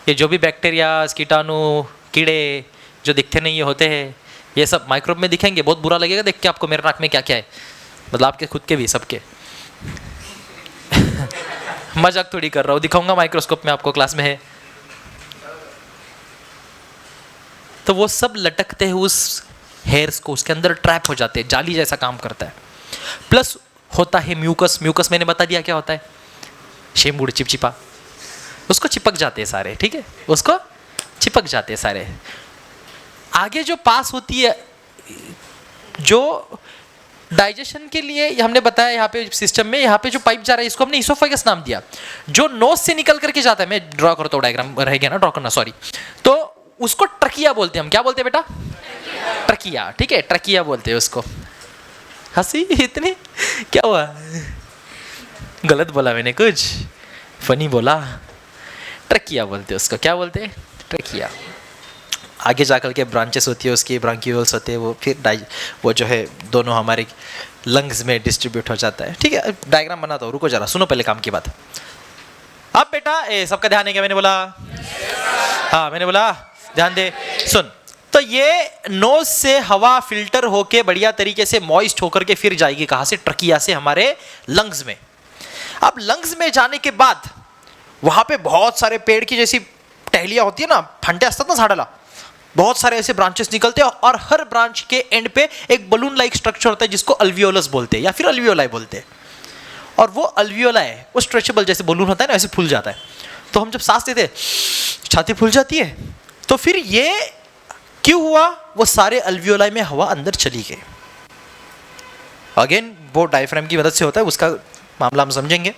ये जो भी बैक्टीरिया, कीटाणु, कीड़े जो दिखते नहीं होते हैं, ये सब माइक्रोब में दिखेंगे। बहुत बुरा लगेगा देख के आपको मेरे नाक में क्या क्या है, मतलब आपके खुद के भी, सबके। मजाक थोड़ी कर रहा हूँ, दिखाऊंगा माइक्रोस्कोप में आपको, क्लास में है। तो वो सब लटकते हैं उस हेयर्स को, उसके अंदर ट्रैप हो जाते हैं, जाली जैसा काम करता है। प्लस होता है म्यूकस। म्यूकस मैंने बता दिया क्या होता है, शेमबुड़, चिपचिपा, उसको चिपक जाते हैं सारे, ठीक है, उसको चिपक जाते हैं सारे। आगे जो पास होती है, जो डाइजेशन के लिए हमने बताया यहाँ पे सिस्टम में, यहाँ पे जो पाइप जा रहा है इसको हमने इसोफेगस नाम दिया। जो नोज से निकल करके जाता है, मैं ड्रॉ करता हूँ डायग्राम, रह गया ना ड्रॉ करना, सॉरी। तो उसको ट्रकिया बोलते हैं हम। क्या बोलते हैं बेटा? ट्रकिया, ठीक है, ट्रकिया बोलते हैं उसको। हंसी इतनी, क्या हुआ? गलत बोला मैंने कुछ, फनी बोला। ट्रकिया बोलते हैं उसको। क्या बोलते हैं? ट्रकिया। आगे जाकर के ब्रांचेस होती है उसकी, ब्रांक्यूल्स होते हैं, वो फिर वो जो है दोनों हमारे लंग्स में डिस्ट्रीब्यूट हो जाता है, ठीक है। डायग्राम बनाता हूँ, रुको जरा, सुनो पहले काम की बात। अब बेटा सबका ध्यान है क्या? मैंने बोला हाँ, मैंने बोला ध्यान दे, सुन। तो ये नोज से हवा फिल्टर होके बढ़िया तरीके से मॉइस्ट होकर के फिर जाएगी कहाँ से? ट्रकिया से हमारे लंग्स में। अब लंग्स में जाने के बाद वहां पे बहुत सारे पेड़ की जैसी टहलियां होती है ना, फंटे असतात ना झाडाला, बहुत सारे ऐसे ब्रांचेस निकलते हैं, और हर ब्रांच के एंड पे एक बलून लाइक स्ट्रक्चर होता है जिसको अल्वियोलस बोलते हैं या फिर अल्वियोलाई बोलते हैं। और वो अल्वियोलाई वो स्ट्रेचेबल जैसे बलून होता है ना, ऐसे फूल जाता है। तो हम जब सांस लेते हैं छाती फूल जाती है। तो फिर ये क्यों हुआ? वो सारे अल्वियोलाई में हवा अंदर चली गई। अगेन वो डायफ्राम की मदद से होता है, उसका मामला हम समझेंगे।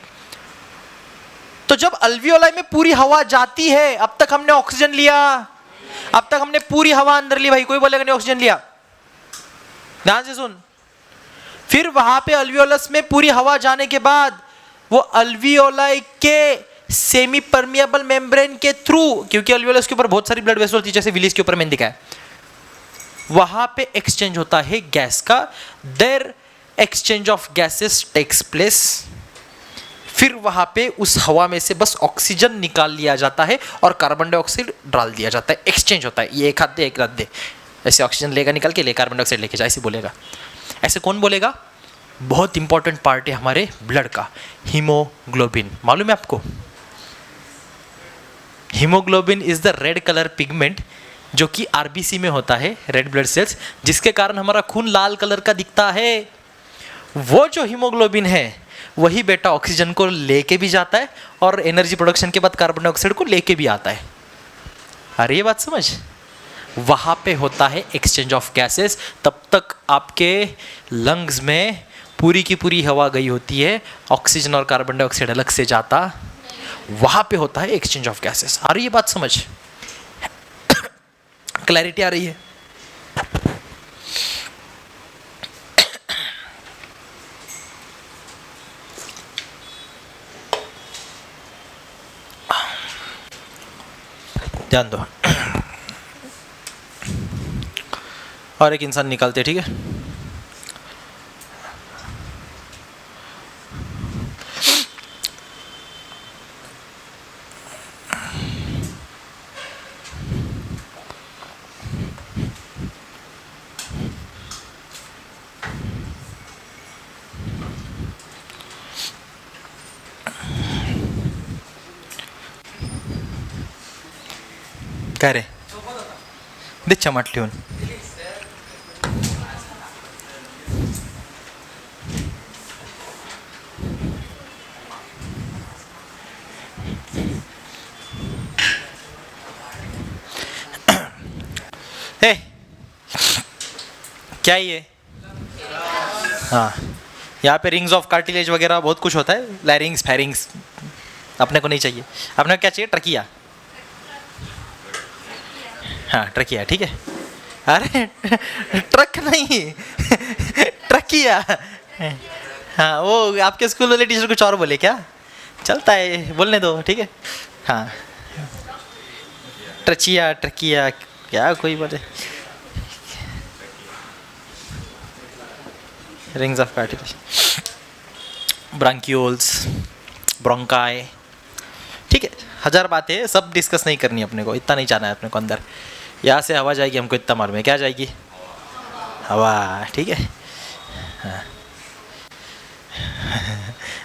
तो जब अल्वियोलाई में पूरी हवा जाती है, अब तक हमने ऑक्सीजन लिया, अब तक हमने पूरी हवा अंदर ली भाई, कोई बोलेगा नहीं ऑक्सीजन लिया। ध्यान से सुन। फिर वहां पे अल्वियोलस में पूरी हवा जाने के बाद वो अल्वियोलाई के सेमी परमिएबल मेम्ब्रेन के थ्रू, क्योंकि अल्वियोलस के ऊपर बहुत सारी ब्लड वेसल होती है, जैसे विलिस के ऊपर मैंने दिखाया, वहां पे एक्सचेंज होता है गैस का। There exchange of gases takes place. फिर वहां पे उस हवा में से बस ऑक्सीजन निकाल लिया जाता है और कार्बन डाइऑक्साइड डाल दिया जाता है। एक्सचेंज होता है, ये एक हाथ दे एक हाथ दे, ऐसे ऑक्सीजन लेगा निकाल के, ले कार्बन डाइऑक्साइड लेके जा, ऐसे बोलेगा। ऐसे कौन बोलेगा? बहुत इंपॉर्टेंट पार्ट है हमारे ब्लड का, हीमोग्लोबिन। मालूम है आपको? Haemoglobin is the red colour pigment जो कि आरबीसी में होता है, रेड ब्लड सेल्स, जिसके कारण हमारा खून लाल कलर का दिखता है। वो जो हीमोग्लोबिन है वही बेटा ऑक्सीजन को लेके भी जाता है और एनर्जी प्रोडक्शन के बाद कार्बन डाइऑक्साइड को लेके भी आता है। अरे ये बात समझ, वहां पे होता है एक्सचेंज ऑफ गैसेस। तब तक आपके लंग्स में पूरी की पूरी हवा गई होती है, ऑक्सीजन और कार्बन डाइऑक्साइड अलग से जाता, वहां पे होता है एक्सचेंज ऑफ गैसेस। आ रही है बात समझ? क्लैरिटी आ रही है? ध्यान दो। और एक इंसान निकालते, ठीक है? काय रे दे चमट ठेवून. हे क्या ये, हाँ यहाँ पे रिंग्स ऑफ कार्टिलेज वगैरह बहुत कुछ होता है, लैरिंग्स फैरिंग्स अपने को नहीं चाहिए. अपने को क्या चाहिए, ट्रकिया. हाँ ट्रकिया ठीक है. अरे ट्रक नहीं ट्रकिया. हाँ वो आपके स्कूल वाले टीचर कुछ और बोले क्या, चलता है बोलने दो ठीक है. हाँ ट्रचिया ट्रकिया क्या कोई बोले. रिंग्स ऑफ कार्टिलेज, ब्रांकियोल्स, ब्रोंकाई, ठीक है. 1000 बातें सब डिस्कस नहीं करनी अपने को, इतना नहीं जाना है अपने को अंदर. यहाँ से हवा जाएगी हमको इतना मालूम है, क्या जाएगी, हवा ठीक है. हाँ.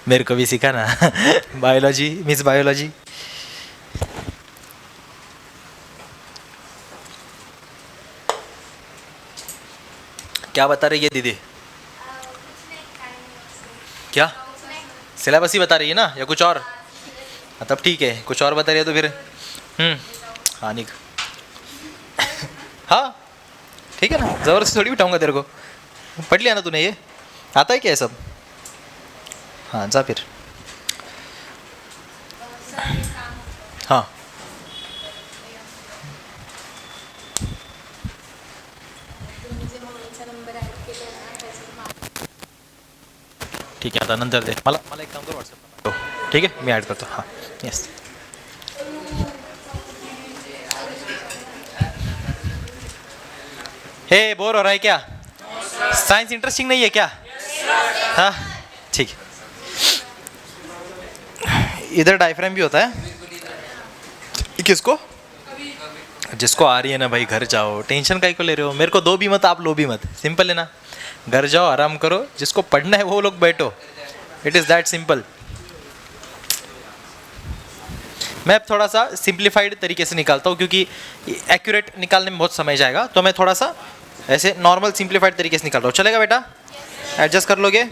मेरे को भी सीखा ना बायोलॉजी, मिस बायोलॉजी. क्या बता रही है दीदी, क्या सिलेबस ही बता रही है ना या कुछ और. तब ठीक है, कुछ और बता रही है तो फिर हाँ निक हाँ ठीक है ना, ज़बरदस्ती थोड़ी बिठाऊंगा तेरे को. पढ़ लिया ना तूने, ये आता है क्या है सब. हाँ जा फिर. हाँ ठीक आहे. आता नंतर दे मला मला एक काम कर व्हॉट्सअपला. ठीक आहे मी ॲड करतो. हां येस. हे बोर हो रहा है क्या, साइंस इंटरेस्टिंग नहीं है क्या. हाँ ठीक है. इधर डायफ्राम भी होता है. किसको, जिसको आ रही है ना भाई घर जाओ, टेंशन काहे को ले रहे हो. मेरे को दो भी मत, आप लो भी मत, सिंपल है ना. घर जाओ आराम करो, जिसको पढ़ना है वो लोग बैठो. It is that simple. मैं थोड़ा सा सिंप्लीफाइड तरीके से निकालता हूँ क्योंकि एक्यूरेट निकालने में बहुत समय जाएगा, तो मैं थोड़ा सा ऐसे नॉर्मल सिंप्लीफाइड तरीके से निकाल रहा हूँ. चलेगा बेटा, एडजस्ट कर लोगे.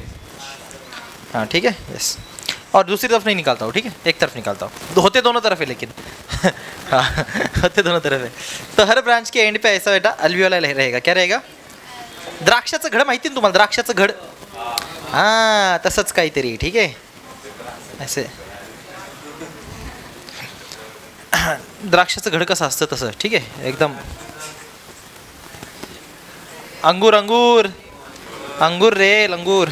हाँ ठीक है यस. और दूसरी तरफ नहीं निकालता हूँ ठीक है, एक तरफ निकालता हूँ. होते दोनों तरफ है लेकिन हाँ होते दोनों तरफ है. तो हर ब्रांच के एंड पे ऐसा बेटा अल्वियोलाई रहेगा. क्या रहेगा, द्राक्षाचं घड माहिती ना तुम्हाला, द्राक्षाचं घड. हां तसंच काहीतरी ठीक आहे. असे द्राक्षाचं घड कसं असतं तसं ठीक आहे एकदम. अंगूर अंगूर अंगूर रे लंगूर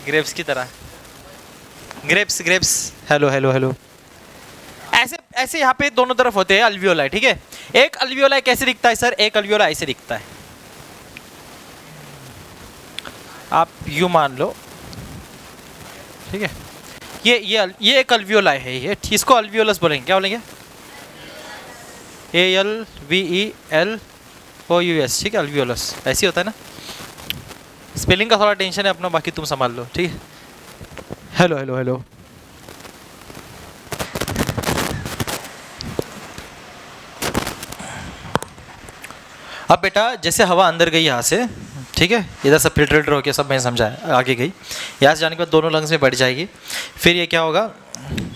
ग्रेप्स की तरह. Grapes grapes. Hello hello hello. ऐसे ऐसे यहाँ पे दोनों तरफ होते हैं अल्वियोलाई ठीक है. एक अल्वियोलाई कैसे दिखता है सर, एक अल्वियोलाई ऐसे दिखता है. आप यूँ मान लो ठीक है. ये एक अल्वियोलाई है, ये इसको अल्वियोलस बोलेंगे. क्या बोलेंगे, ALVELOUS ठीक है, अल्वियोलस ऐसे होता है ना. स्पेलिंग का थोड़ा टेंशन है अपना, बाकी तुम संभाल लो ठीक है. Hello hello hello. अब बेटा जैसे हवा अंदर गई यहाँ से ठीक है, इधर सब फिल्टर होकर सब मैंने समझाया, आगे गई. यहाँ से जाने के बाद दोनों लंग्स में बढ़ जाएगी. फिर ये क्या होगा,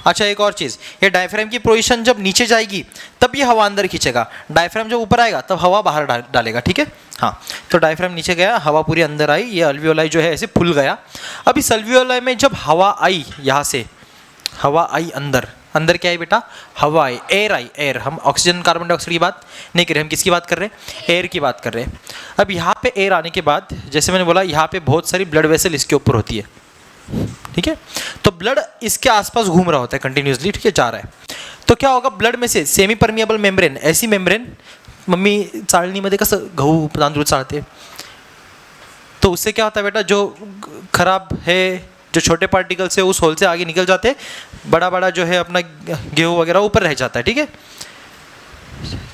अच्छा एक और चीज़, ये डायफ्राम की पोजीशन जब नीचे जाएगी तब ये हवा अंदर खींचेगा. डायफ्राम जब ऊपर आएगा तब हवा बाहर डालेगा ठीक है. हाँ तो डायफ्राम नीचे गया, हवा पूरी अंदर आई, ये अल्वियोलाई जो है ऐसे फुल गया. अब इस अल्वियोलाई में जब हवा आई, यहाँ से हवा आई अंदर, अंदर क्या है बेटा, हवा आई, एयर आई. एयर, हम ऑक्सीजन कार्बन डाइऑक्साइड की बात नहीं कर रहे, हम किसकी बात कर रहे हैं, एयर की बात कर रहे हैं. अब यहाँ पे एयर आने के बाद जैसे मैंने बोला यहाँ पे बहुत सारी ब्लड वेसल इसके ऊपर होती है ठीक है. तो ब्लड इसके आसपास घूम रहा होता है कंटिन्यूसली ठीक है, जा रहा है. तो क्या होगा, ब्लड में से सेमी परमिएबल मेम्ब्रेन, ऐसी मेम्ब्रेन मम्मी चाळणीमध्ये कसं गहू तांदूळ चाळते, तो उससे क्या होता है बेटा, जो खराब है, जो छोटे पार्टिकल्स है उस होल से आगे निकल जाते, बड़ा बड़ा जो है अपना गेहूँ वगैरह ऊपर रह जाता है ठीक है.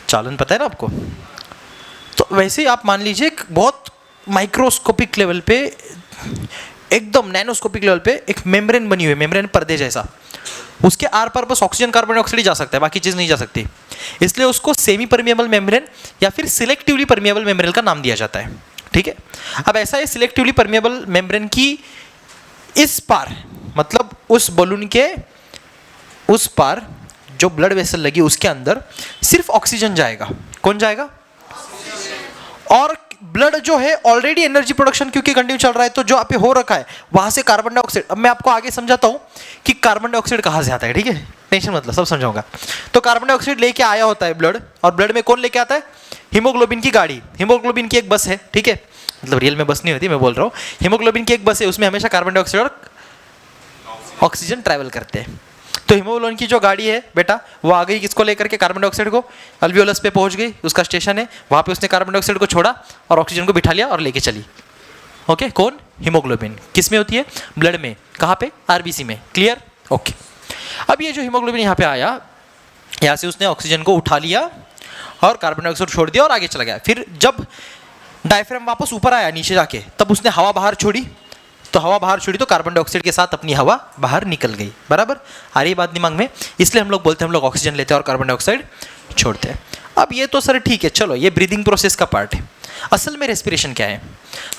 चालन पता है ना आपको. तो वैसे ही आप मान लीजिए बहुत माइक्रोस्कोपिक लेवल पे एकदम नैनोस्कोपिक लेवल पे एक मेम्ब्रेन बनी हुई है, मेम्ब्रेन पर्दे जैसा, उसके आर पार बस ऑक्सीजन कार्बन डाइऑक्साइड ही जा सकता है, बाकी चीज़ नहीं जा सकती। इसलिए उसको सेमी परमिएबल मेम्ब्रेन या फिर सिलेक्टिवली परमिएबल मेम्ब्रेन का नाम दिया जाता है। ठीक है, अब ऐसा है सिलेक्टिवली परमिएबल मेम्ब्रेन की इस पार, मतलब उस बलून के उस पार जो ब्लड वेसल लगी उसके अंदर सिर्फ ऑक्सीजन जाएगा। कौन जाएगा? और ब्लड जो है ऑलरेडी एनर्जी प्रोडक्शन क्योंकि कंटिन्यू चल रहा है, तो जो आप पे हो रखा है वहां से कार्बन डाइऑक्साइड, अब मैं आपको आगे समझाता हूं कि कार्बन डाइऑक्साइड कहां से आता है। ठीक है, टेंशन मतलब सब समझाऊंगा। तो कार्बन डाइऑक्साइड लेके आया होता है ब्लड, और ब्लड में कौन लेके आता है? हीमोग्लोबिन की गाड़ी, हीमोग्लोबिन की एक बस है। ठीक है, मतलब रियल में बस नहीं होती, मैं बोल रहा हूँ हीमोग्लोबिन की एक बस है, उसमें हमेशा कार्बन डाइऑक्साइड और ऑक्सीजन ट्रैवल करते हैं। तो हीमोग्लोबिन की जो गाड़ी है बेटा, वो आ गई किसको लेकर के? कार्बन डाइऑक्साइड को। अल्वियोलस पे पहुंच गई, उसका स्टेशन है, वहां पे उसने कार्बन डाइऑक्साइड को छोड़ा और ऑक्सीजन को बिठा लिया और लेके चली। ओके, कौन? हीमोग्लोबिन। किस में होती है? ब्लड में। कहाँ पे? आरबीसी में। क्लियर? ओके। अब ये जो हीमोग्लोबिन यहाँ पे आया, यहाँ से उसने ऑक्सीजन को उठा लिया और कार्बन डाइऑक्साइड छोड़ दिया और आगे चला गया। फिर जब डायफ्राम वापस ऊपर आया नीचे जाके, तब उसने हवा बाहर छोड़ी, तो हवा बाहर छोड़ी तो कार्बन डाइऑक्साइड के साथ अपनी हवा बाहर निकल गई। बराबर आ रही बात दिमाग में? इसलिए हम लोग बोलते हैं हम लोग ऑक्सीजन लेते हैं और कार्बन डाइऑक्साइड छोड़ते हैं। अब ये तो सर ठीक है, चलो ये ब्रीदिंग प्रोसेस का पार्ट है। असल में रेस्पिरेशन क्या है?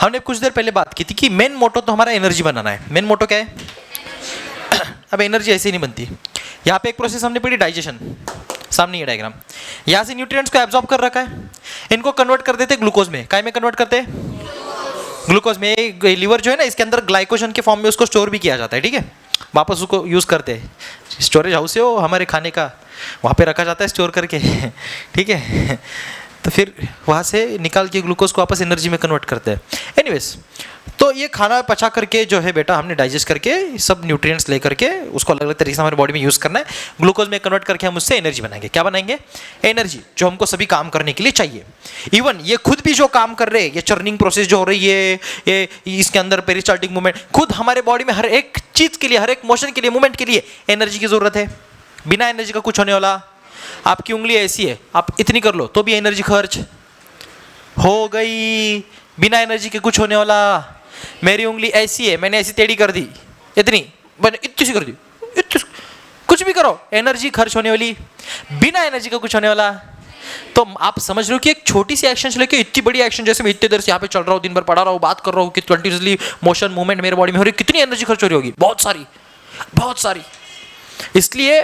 हमने कुछ देर पहले बात की थी कि मेन मोटो तो हमारा एनर्जी बनाना है। मेन मोटो क्या है? अब एनर्जी ऐसे ही नहीं बनती। यहाँ पे एक प्रोसेस हमने पढ़ी, डाइजेशन, सामने ये डायग्राम। यहाँ से न्यूट्रिएंट्स को एब्जॉर्ब कर रखा है, इनको कन्वर्ट कर देते ग्लूकोज में। काय में कन्वर्ट करते हैं? ग्लूकोज में। लीवर जो है ना, इसके अंदर ग्लाइकोजन के फॉर्म में उसको स्टोर भी किया जाता है। ठीक है, वापस उसको यूज़ करते हैं। स्टोरेज हाउस है वो हमारे खाने का, वहाँ पे रखा जाता है स्टोर करके। ठीक है, तो फिर वहाँ से निकाल के ग्लूकोज को वापस एनर्जी में कन्वर्ट करते हैं। एनीवेज, तो ये खाना पचा करके जो है बेटा, हमने डाइजेस्ट करके सब न्यूट्रिएंट्स ले करके उसको अलग अलग तरीके से हमारे बॉडी में यूज़ करना है। ग्लूकोज में कन्वर्ट करके हम उससे एनर्जी बनाएंगे। क्या बनाएंगे? एनर्जी, जो हमको सभी काम करने के लिए चाहिए। इवन ये खुद भी जो काम कर रहे हैं, ये चर्निंग प्रोसेस जो हो रही है, ये इसके अंदर पेरिस्टाल्टिक मूवमेंट, खुद हमारे बॉडी में हर एक चीज़ के लिए, हर एक मोशन के लिए, मूवमेंट के लिए एनर्जी की ज़रूरत है। बिना एनर्जी का कुछ होने वाला? आपकी उंगली ऐसी है, आप इतनी कर लो तो भी एनर्जी खर्च हो गई। बिना एनर्जी के कुछ होने वाला? मेरी उंगली ऐसी है, मैंने ऐसी टेढ़ी कर दी, इतनी, मैंने इतनी सी कर दी, इतनी, कुछ भी करो एनर्जी खर्च होने वाली। बिना एनर्जी का कुछ होने वाला? तो आप समझ रहे हो कि एक छोटी सी एक्शन से लेकर इतनी बड़ी एक्शन, जैसे मैं इतनी देर से यहाँ पे चल रहा हूँ, दिन भर पढ़ा रहा हूँ, बात कर रहा हूँ कि कंटिन्यूसली मोशन मूवमेंट मेरे बॉडी में हो रही, कितनी एनर्जी खर्च हो रही होगी? बहुत सारी, बहुत सारी। इसलिए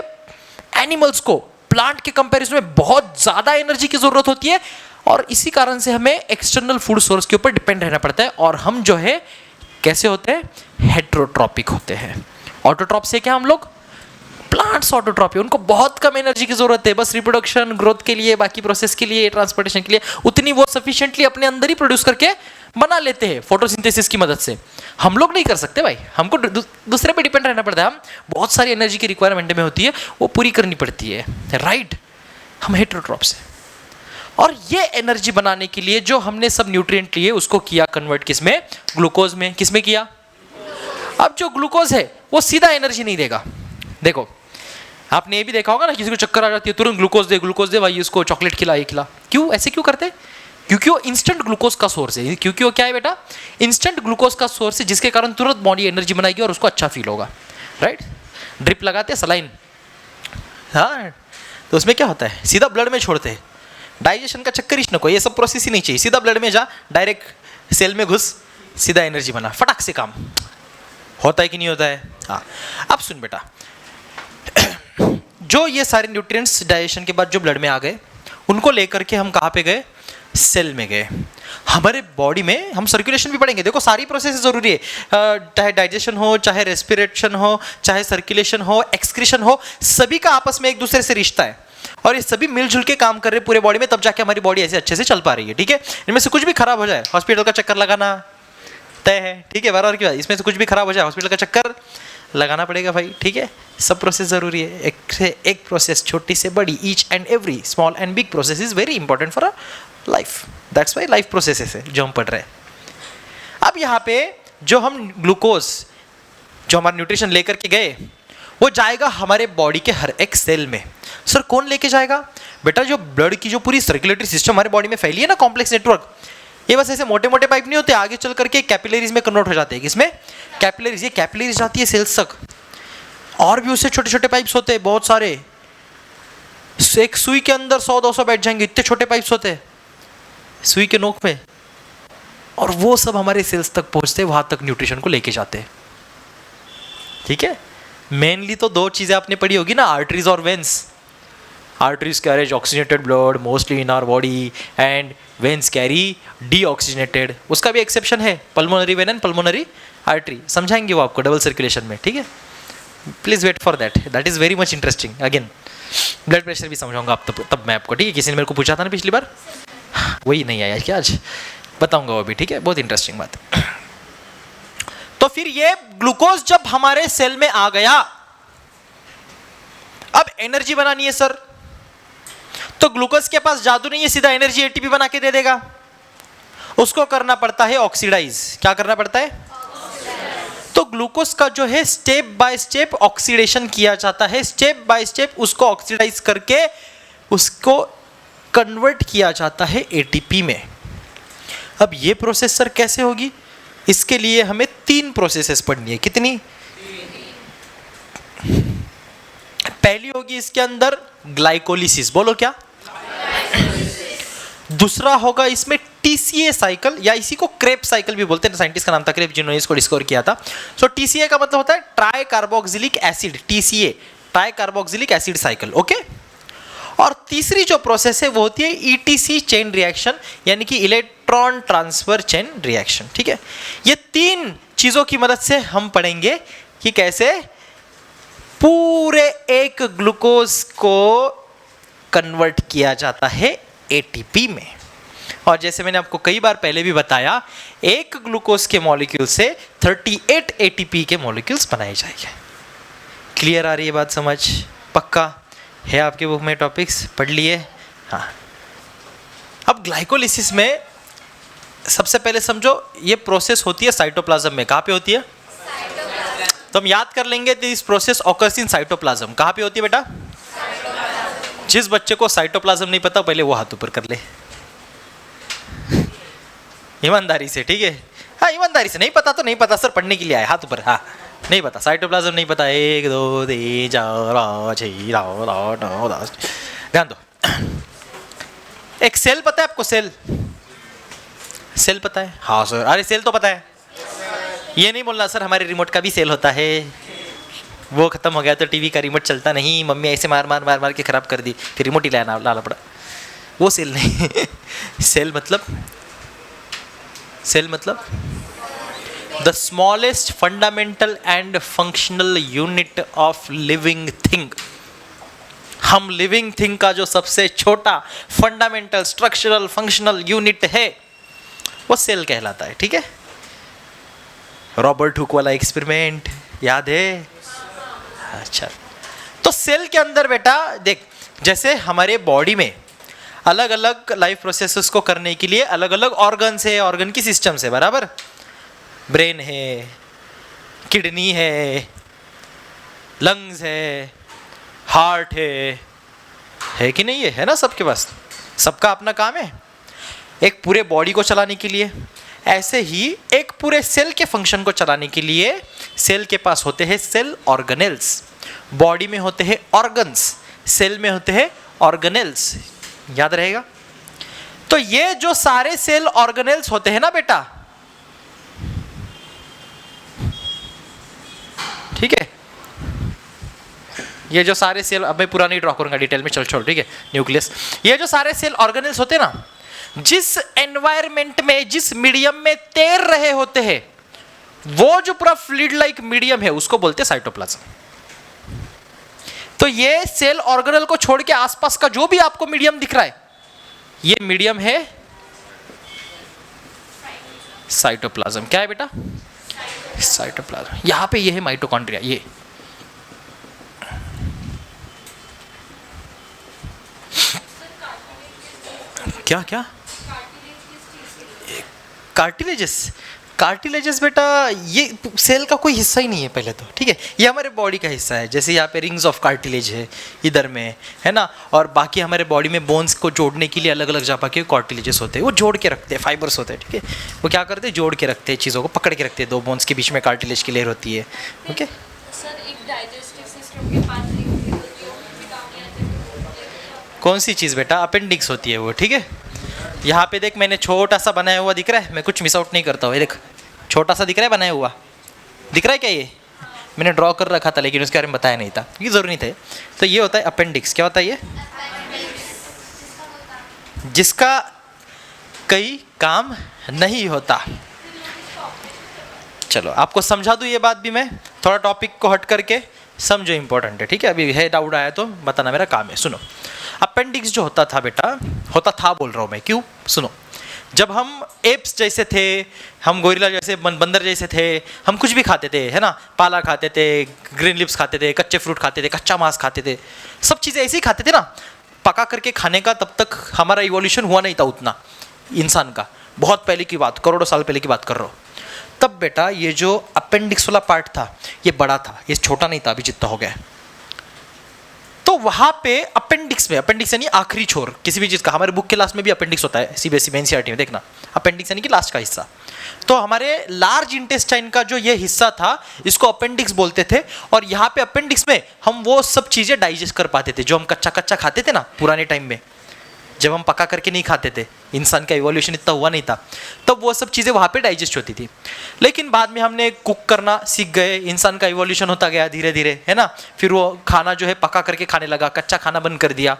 एनिमल्स को प्लांट के कंपैरिजन में बहुत ज़्यादा एनर्जी की ज़रूरत होती है, और इसी कारण से हमें एक्सटर्नल फूड सोर्स के ऊपर डिपेंड रहना पड़ता है। और हम जो है कैसे होते हैं? हेट्रोट्रॉपिक होते हैं। ऑटोट्रॉप से क्या हम लोग? प्लांट्स ऑटोट्रॉपी, उनको बहुत कम एनर्जी की जरूरत है, बस रिप्रोडक्शन, ग्रोथ के लिए, बाकी प्रोसेस के लिए, ट्रांसपोर्टेशन के लिए, उतनी वो सफिशिएंटली अपने अंदर ही प्रोड्यूस करके बना लेते हैं फोटोसिंथेसिस की मदद से। हम लोग नहीं कर सकते भाई, हमको दूसरे पे डिपेंड रहना पड़ता है। हम बहुत सारी एनर्जी की रिक्वायरमेंट में होती है, वो पूरी करनी पड़ती है, राइट? हम हेट्रोट्रॉप्स हैं। और ये एनर्जी बनाने के लिए जो हमने सब न्यूट्रिएंट लिए उसको किया कन्वर्ट किसमें? ग्लूकोज में। किसमें किया? अब जो ग्लूकोज है वो सीधा एनर्जी नहीं देगा। देखो, आपने ये भी देखा होगा ना, किसी को चक्कर आ जाती है, तुरंत ग्लूकोज दे भाई, उसको चॉकलेट खिला, ये खिला। क्यों? ऐसे क्यों करते? क्योंकि वो इंस्टेंट ग्लूकोज का सोर्स है। क्योंकि वो क्या है बेटा? इंस्टेंट ग्लूकोज का सोर्स है, जिसके कारण तुरंत बॉडी एनर्जी बनाएगी और उसको अच्छा फील होगा, राइट? ड्रिप लगाते हैं, सलाइन, हाँ, तो उसमें क्या होता है? सीधा ब्लड में छोड़ते हैं। डाइजेशन का चक्कर ही न कोई, ये सब प्रोसेस ही नहीं चाहिए, सीधा ब्लड में जा, डायरेक्ट सेल में घुस, सीधा एनर्जी बना, फटाक से काम होता है कि नहीं होता है? हाँ। अब सुन बेटा, जो ये सारे न्यूट्रिएंट्स डाइजेशन के बाद जो ब्लड में आ गए, उनको लेकर के हम कहाँ पे गए? सेल में गए। हमारे बॉडी में हम सर्कुलेशन भी पढ़ेंगे। देखो, सारी प्रोसेस जरूरी है, चाहे डाइजेशन हो, चाहे रेस्पिरेशन हो, चाहे सर्कुलेशन हो, एक्सक्रीशन हो, सभी का आपस में एक दूसरे से रिश्ता है, और ये सभी मिलजुल के काम कर रहे हैं पूरे बॉडी में, तब जाके हमारी बॉडी ऐसे अच्छे से चल पा रही है। ठीक है, इनमें से कुछ भी खराब हो जाए, हॉस्पिटल का चक्कर लगाना तय है। ठीक है, बराबर की बात, इसमें से कुछ भी खराब हो जाए, हॉस्पिटल का चक्कर लगाना पड़ेगा भाई। ठीक है, सब प्रोसेस जरूरी है, एक से एक प्रोसेस, छोटी से बड़ी, each and every small and big process is very important for a life. That's why life processes है जो हम पढ़ रहे हैं। अब यहाँ पे जो हम ग्लूकोज, जो हमारा न्यूट्रिशन लेकर के गए, वो जाएगा हमारे बॉडी के हर एक सेल में। सर कौन लेके जाएगा? बेटा, जो ब्लड की जो पूरी सर्कुलेटरी सिस्टम हमारे बॉडी में फैली है ना, कॉम्प्लेक्स नेटवर्क, ये बस ऐसे मोटे मोटे पाइप नहीं होते, आगे चल करके कैपिलरीज में कन्वर्ट हो जाते हैं। किसमें? कैपिलरीज। ये कैपिलरीज जाती है सेल्स तक, और भी उससे छोटे छोटे पाइप्स होते हैं बहुत सारे। एक सुई के अंदर 100-200 बैठ जाएंगे, इतने छोटे पाइप्स होते हैं सुई के नोक में, और वो सब हमारे सेल्स तक पहुंचते हैं, वहां तक न्यूट्रिशन को लेके जाते हैं। ठीक है, मेनली तो दो चीजें आपने पढ़ी होगी ना, आर्टरीज और veins. Arteries carries oxygenated blood mostly in our body and veins carry deoxygenated। उसका भी एक्सेप्शन है, pulmonary vein and pulmonary artery, समझाएंगे वो आपको डबल सर्कुलेशन में। ठीक है, please wait for that, that is very much interesting. Again blood pressure भी समझाऊंगा आप तब मैं आपको। ठीक है, किसी ने मेरे को पूछा था ना पिछली बार, वही नहीं आया क्या आज, बताऊंगा वो भी। ठीक है, बहुत इंटरेस्टिंग बात। तो फिर ये ग्लूकोज जब हमारे सेल में आ गया, अब एनर्जी बनानी है सर, तो ग्लूकोज के पास जादू नहीं है सीधा एनर्जी एटीपी बना के दे देगा, उसको करना पड़ता है ऑक्सीडाइज। क्या करना पड़ता है? तो ग्लूकोज का जो है स्टेप बाय स्टेप ऑक्सीडेशन किया जाता है, स्टेप बाय स्टेप उसको ऑक्सीडाइज करके उसको कन्वर्ट किया जाता है एटीपी में। अब ये प्रोसेस सर कैसे होगी? इसके लिए हमें 3 प्रोसेसेस पढ़नी है। कितनी? पहली होगी इसके अंदर ग्लाइकोलिसिस, बोलो क्या? दूसरा होगा इसमें टीसीए साइकिल, या इसी को क्रेप साइकिल भी बोलते हैं, साइंटिस्ट का नाम था क्रेप जिन्होंने इसको डिस्कवर किया था। सो टीसीए का मतलब होता है try carboxylic acid, TCA try carboxylic acid cycle. Okay, और तीसरी जो प्रोसेस है वो होती है ईटीसी चेन रिएक्शन, यानी कि इलेक्ट्रॉन ट्रांसफर चेन रिएक्शन। ठीक है, ये 3 चीजों की मदद से हम पढ़ेंगे कि कैसे पूरे एक ग्लूकोज को कन्वर्ट किया जाता है एटीपी में। और जैसे मैंने आपको कई बार पहले भी बताया, एक ग्लूकोज के मॉलिक्यूल से 38 एटीपी के मॉलिक्यूल्स बनाए जाएंगे। क्लियर आ रही है बात समझ? पक्का है? आपके बुक में टॉपिक्स पढ़ लिए? हाँ। अब ग्लाइकोलिसिस में सबसे पहले समझो ये प्रोसेस होती है साइटोप्लाज्म में। कहाँ पे होती है? तो हम याद कर लेंगे, this process occurs in cytoplasm. कहाँ पे होती है बेटा? जिस बच्चे को साइटोप्लाज्म नहीं पता पहले वो हाथ ऊपर कर ले, ईमानदारी से। ठीक है, हाँ ईमानदारी से। नहीं पता तो नहीं पता सर, पढ़ने के लिए आए, हाथ ऊपर। हाँ, नहीं पता, साइटोप्लाज्म नहीं पता। 1 2 3 4 5 6 7 8 9 10। ध्यान दो, एक सेल पता है आपको? सेल पता है? हाँ सर। अरे सेल तो पता है, ये नहीं बोलना सर हमारे रिमोट का भी सेल होता है, वो खत्म हो गया तो टीवी का रिमोट चलता नहीं, मम्मी ऐसे मार मार मार मार के खराब कर दी, फिर रिमोट ही लाना पड़ा। वो सेल नहीं। सेल मतलब the smallest fundamental and functional unit of living thing. हम लिविंग थिंग का जो सबसे छोटा फंडामेंटल स्ट्रक्चरल फंक्शनल यूनिट है वो सेल कहलाता है। ठीक है, रॉबर्ट हुक वाला एक्सपेरिमेंट याद है? अच्छा, तो सेल के अंदर बेटा देख, जैसे हमारे बॉडी में अलग अलग लाइफ प्रोसेसेस को करने के लिए अलग अलग ऑर्गन्स है, ऑर्गन की सिस्टम्स है, बराबर? ब्रेन है, किडनी है, लंग्स है, हार्ट है कि नहीं? है ना सबके पास, सबका अपना काम है एक पूरे बॉडी को चलाने के लिए। ऐसे ही एक पूरे सेल के फंक्शन को चलाने के लिए सेल के पास होते हैं सेल ऑर्गेनेल्स। बॉडी में होते हैं ऑर्गन्स, सेल में होते हैं ऑर्गेनेल्स। याद रहेगा? तो ये जो सारे सेल ऑर्गेनेल्स होते हैं ना बेटा, ठीक है, ये जो सारे सेल, अब मैं पूरा नहीं ड्रॉ करूंगा डिटेल में, चल छोड़। ठीक है, न्यूक्लियस, ये जो सारे सेल ऑर्गेनेल्स होते हैं ना, जिस एनवायरमेंट में, जिस मीडियम में तैर रहे होते हैं, वो जो पूरा फ्लूइड लाइक मीडियम है उसको बोलते हैं साइटोप्लाज्म। तो ये सेल ऑर्गेनेल को छोड़ के आसपास का जो भी आपको मीडियम दिख रहा है, ये मीडियम है साइटोप्लाज्म। क्या है बेटा? साइटोप्लाज्म। यहां पे ये है माइटोकॉन्ड्रिया। ये क्या क्या? कार्टिलेजेस। कार्टिलेजेस बेटा ये सेल का कोई हिस्सा ही नहीं है पहले तो, ठीक है। ये हमारे बॉडी का हिस्सा है, जैसे यहाँ पे रिंग्स ऑफ कार्टिलेज है इधर में, है ना। और बाकी हमारे बॉडी में बोन्स को जोड़ने के लिए अलग अलग जगह के कार्टिलेजेस होते हैं, वो जोड़ के रखते हैं, फाइबर्स होते हैं, ठीक है। वो क्या करते हैं, जोड़ के रखते हैं, चीज़ों को पकड़ के रखते हैं, दो बोन्स के बीच में कार्टिलेज की लेयर होती है, ओके। कौन सी चीज़ बेटा, अपेंडिक्स होती है वो, ठीक है। यहाँ पे देख मैंने छोटा सा बनाया हुआ दिख रहा है, मैं कुछ मिस आउट नहीं करता हूँ, ये देख छोटा सा दिख रहा है बनाया हुआ, दिख रहा है क्या, ये मैंने ड्रॉ कर रखा था लेकिन उसके बारे में बताया नहीं था क्योंकि ज़रूरी नहीं थे। तो ये होता है अपेंडिक्स। क्या होता है ये, जिसका कई काम नहीं होता। चलो आपको समझा दूँ ये बात भी, मैं थोड़ा टॉपिक को हट करके समझो, इंपॉर्टेंट है, ठीक है। अभी है डाउट आया तो बताना मेरा काम है। सुनो, अपेंडिक्स जो होता था बेटा, होता था बोल रहा हूँ मैं, क्यों, सुनो। जब हम एप्स जैसे थे, हम गोरिल्ला जैसे, बंदर जैसे थे, हम कुछ भी खाते थे, है ना, पाला खाते थे, ग्रीन लिप्स खाते थे, कच्चे फ्रूट खाते थे, कच्चा मांस खाते थे, सब चीज़ें ऐसे ही खाते थे ना, पका करके खाने का तब तक हमारा इवोल्यूशन हुआ नहीं था उतना इंसान का, बहुत पहले की बात, करोड़ों साल पहले की बात कर रहा हूँ। तब बेटा ये जो अपेंडिक्स वाला पार्ट था ये बड़ा था, ये छोटा नहीं था अभी जितना हो गया है। तो वहां पे अपेंडिक्स में, अपेंडिक्स यानी आखिरी छोर किसी भी चीज का, हमारे बुक के लास्ट में भी अपेंडिक्स होता है, सीबीएसई में, एनसीईआरटी में देखना, अपेंडिक्स यानी कि लास्ट का हिस्सा। तो हमारे लार्ज इंटेस्टाइन का जो ये हिस्सा था इसको अपेंडिक्स बोलते थे। और यहाँ पे अपेंडिक्स में हम वो सब चीजें डाइजेस्ट कर पाते थे जो हम कच्चा कच्चा खाते थे ना पुराने टाइम में, जब हम पका करके नहीं खाते थे, इंसान का इवोल्यूशन इतना हुआ नहीं था, तब वो सब चीज़ें वहाँ पे डाइजेस्ट होती थी। लेकिन बाद में हमने कुक करना सीख गए, इंसान का इवोल्यूशन होता गया धीरे धीरे, है ना। फिर वो खाना जो है पका करके खाने लगा, कच्चा खाना बंद कर दिया।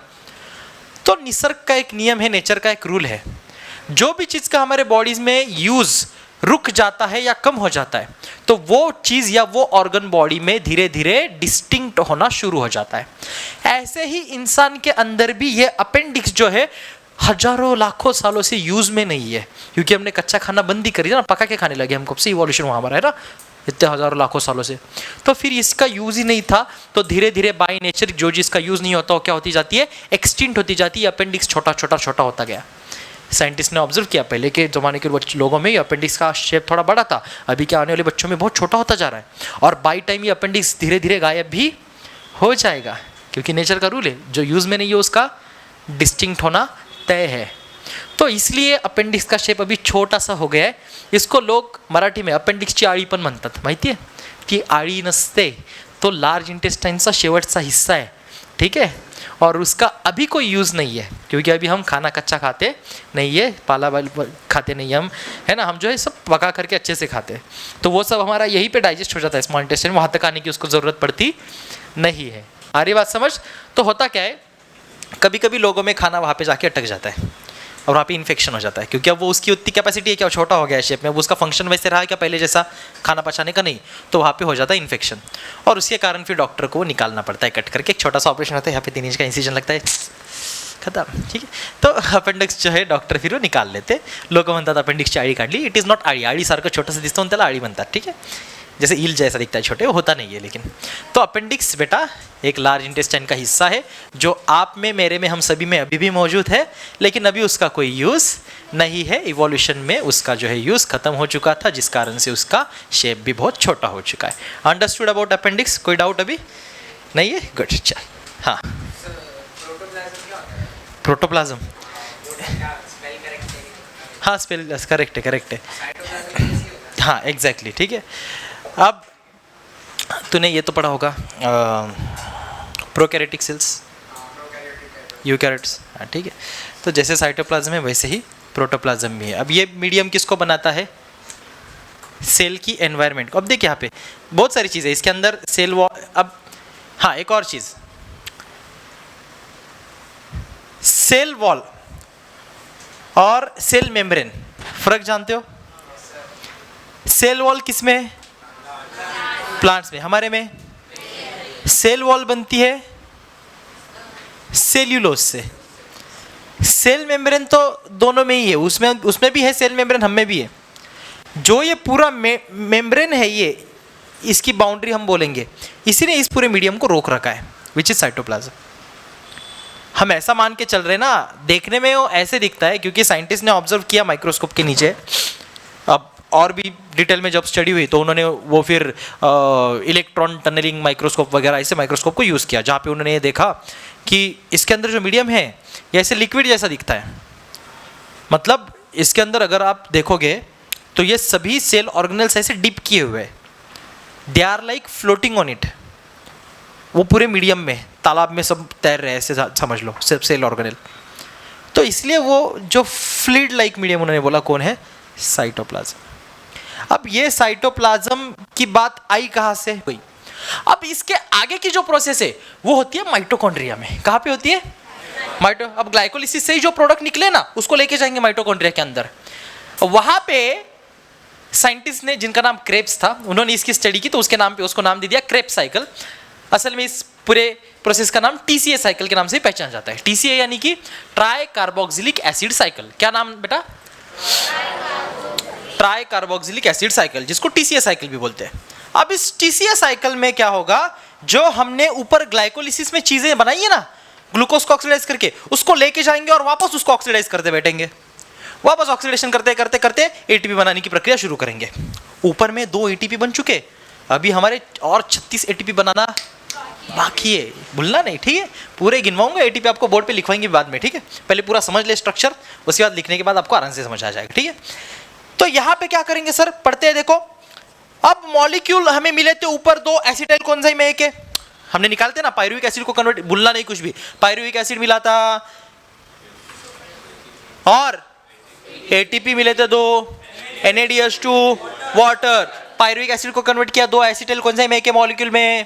तो निसर्ग का एक नियम है, नेचर का एक रूल है, जो भी चीज़ का हमारे बॉडीज में यूज़ रुक जाता है या कम हो जाता है तो वो चीज़ या वो ऑर्गन बॉडी में धीरे धीरे डिस्टिंक्ट होना शुरू हो जाता है। ऐसे ही इंसान के अंदर भी ये अपेंडिक्स जो है हजारों लाखों सालों से यूज में नहीं है, क्योंकि हमने कच्चा खाना बंद ही करी ना, पका के खाने लगे हम, कब से इवोल्यूशन हुआ हमारा, है ना, इतने हजारों लाखों सालों से। तो फिर इसका यूज ही नहीं था, तो धीरे धीरे बाय नेचर जो जिसका यूज नहीं होता वो क्या होती जाती है, एक्सटिंक्ट होती जाती है, अपेंडिक्स छोटा छोटा छोटा होता गया। साइंटिस्ट ने ऑब्जर्व किया पहले के ज़माने के लोगों में ये अपेंडिक्स का शेप थोड़ा बड़ा था, अभी के आने वाले बच्चों में बहुत छोटा होता जा रहा है, और बाई टाइम ये अपेंडिक्स धीरे धीरे गायब भी हो जाएगा, क्योंकि नेचर का रूल है, जो यूज़ में नहीं है उसका डिस्टिंक्ट होना तय है। तो इसलिए अपेंडिक्स का शेप अभी छोटा सा हो गया है। इसको लोग मराठी में अपेंडिक्सची आळी पण म्हणतात, माहिती आहे, ती आळी नसते, तो लार्ज इंटेस्टाइनचा शेवटचा हिस्सा है, ठीक है, और उसका अभी कोई यूज़ नहीं है, क्योंकि अभी हम खाना कच्चा खाते नहीं है, पाला खाते नहीं हम, है ना, हम जो है सब पका करके अच्छे से खाते हैं, तो वो सब हमारा यहीं पे डाइजेस्ट हो जाता है स्मॉल इंटेस्टाइन, वहाँ तक आने की उसको ज़रूरत पड़ती नहीं है। आ रही बात समझ। तो होता क्या है, कभी कभी लोगों में खाना वहाँ पे जाके अटक जाता है और वहाँ पे इन्फेक्शन हो जाता है, क्योंकि अब वो उसकी उतनी कैपेसिटी है क्या, छोटा हो गया है शेप में, वो उसका फंक्शन वैसे रहा है क्या पहले जैसा खाना पचाने का, नहीं, तो वहाँ पे हो जाता है इन्फेक्शन, और उसके कारण फिर डॉक्टर को वो निकालना पड़ता है कट करके, एक छोटा सा ऑपरेशन होता है, यहाँ पे 3 इंच का इंसिजन लगता है, खत्म, ठीक है। तो अपेंडिक्स जो है डॉक्टर फिर वो निकाल लेते, लोक म्हणतात अपेंडिक्सची आळी काढली, इट इज नॉट आळी, आळीसारखं छोटंसं दिसतं म्हणून त्याला आळी म्हणतात, ठीक है, जैसे ईल जैसा दिखता है छोटे, वो होता नहीं है लेकिन। तो अपेंडिक्स बेटा एक लार्ज इंटेस्टाइन का हिस्सा है, जो आप में, मेरे में, हम सभी में अभी भी मौजूद है, लेकिन अभी उसका कोई यूज़ नहीं है, इवोल्यूशन में उसका जो है यूज़ खत्म हो चुका था, जिस कारण से उसका शेप भी बहुत छोटा हो चुका है। अंडरस्टूड अबाउट अपेंडिक्स, कोई डाउट अभी नहीं है, गुड, चल। हाँ, प्रोटोप्लाज्म, हाँ स्पेल करेक्ट है, करेक्ट है, हाँ एग्जैक्टली, ठीक है। अब तूने ये तो पढ़ा होगा प्रोकैरियोटिक सेल्स, यूकैरियोट्स, हाँ ठीक है। तो जैसे साइटोप्लाज्म है वैसे ही प्रोटोप्लाज्म भी है। अब ये मीडियम किसको बनाता है, सेल की एनवायरनमेंट को। अब देखिए यहाँ पे बहुत सारी चीज़ें इसके अंदर, सेल वॉल, अब हाँ एक और चीज़, सेल वॉल और सेल मेम्ब्रेन, फर्क जानते हो? सेल वॉल किस में है, प्लांट्स में, हमारे में सेल वॉल बनती है सेल्यूलोज से, सेल मेम्ब्रेन तो दोनों में ही है, उसमें भी है सेल मेम्ब्रेन, हम में भी है। जो ये पूरा मेम्ब्रेन है, ये इसकी बाउंड्री हम बोलेंगे, इसी ने इस पूरे मीडियम को रोक रखा है, विच इज साइटोप्लाज्म। हम ऐसा मान के चल रहे ना, देखने में वो ऐसे दिखता है क्योंकि साइंटिस्ट ने ऑब्जर्व किया माइक्रोस्कोप के नीचे, अब और भी डिटेल में जब स्टडी हुई तो उन्होंने वो फिर इलेक्ट्रॉन टनलिंग माइक्रोस्कोप वगैरह ऐसे माइक्रोस्कोप को यूज़ किया, जहाँ पे उन्होंने ये देखा कि इसके अंदर जो मीडियम है ये ऐसे लिक्विड जैसा दिखता है। मतलब इसके अंदर अगर आप देखोगे तो ये सभी सेल ऑर्गेनेल्स ऐसे डिप किए हुए हैं, they are like floating on it. वो पूरे मीडियम में तालाब में सब तैर रहे हैं ऐसे समझ लो सब सेल ऑर्गेनेल। तो इसलिए वो जो फ्लूइड लाइक मीडियम उन्होंने बोला कौन है, साइटोप्लाज्म। अब ये साइटोप्लाज्म की बात आई कहाँ से भाई? अब इसके आगे की जो प्रोसेस है वो होती है माइटोकॉन्ड्रिया में। कहाँ पे होती है? अब ग्लाइकोलिसिस से ही जो प्रोडक्ट निकले ना उसको लेके जाएंगे माइटोकॉन्ड्रिया के अंदर। वहां पे साइंटिस्ट ने, जिनका नाम क्रेब्स था, उन्होंने इसकी स्टडी की तो उसके नाम पे उसको नाम दे दिया क्रेब्स साइकिल। असल में इस पूरे प्रोसेस का नाम टीसीए साइकिल के नाम से पहचाना जाता है। टीसीए यानी कि ट्राई कार्बोक्सिलिक एसिड साइकिल। क्या नाम बेटा? ट्राई कार्बोक्सिलिक एसिड साइकिल, जिसको टीसीए साइकिल भी बोलते हैं। अब इस टीसीए साइकिल में क्या होगा, जो हमने ऊपर ग्लाइकोलिसिस में चीजें बनाई है ना ग्लूकोज को ऑक्सीडाइज करके, उसको लेके जाएंगे और वापस उसको ऑक्सीडाइज करते बैठेंगे। वापस ऑक्सीडेशन करते करते करते एटीपी बनाने की प्रक्रिया शुरू करेंगे। ऊपर में 2 एटीपी बन चुके, अभी हमारे और 36 एटीपी बनाना बाकी है। भूलना नहीं, ठीक है? पूरे गिनवाऊंगा, एटीपी आपको बोर्ड पे लिखवाएंगे बाद में, ठीक है? पहले पूरा समझ ले स्ट्रक्चर, उसके बाद लिखने के बाद आपको आराम से समझ आ जाएगा, ठीक है? तो यहाँ पे क्या करेंगे सर, पढ़ते हैं देखो। अब मॉलिक्यूल हमें मिले थे ऊपर 2 एसिटाइल कोएंजाइम एक है, हमने निकालते ना पायरुविक एसिड को कन्वर्ट, भूलना नहीं कुछ भी। पायरुविक एसिड मिला था और एटीपी मिले थे 2, NADH2 वाटर। पायरुविक एसिड को कन्वर्ट किया 2 एसिटाइल कोएंजाइम एक मॉलिक्यूल में।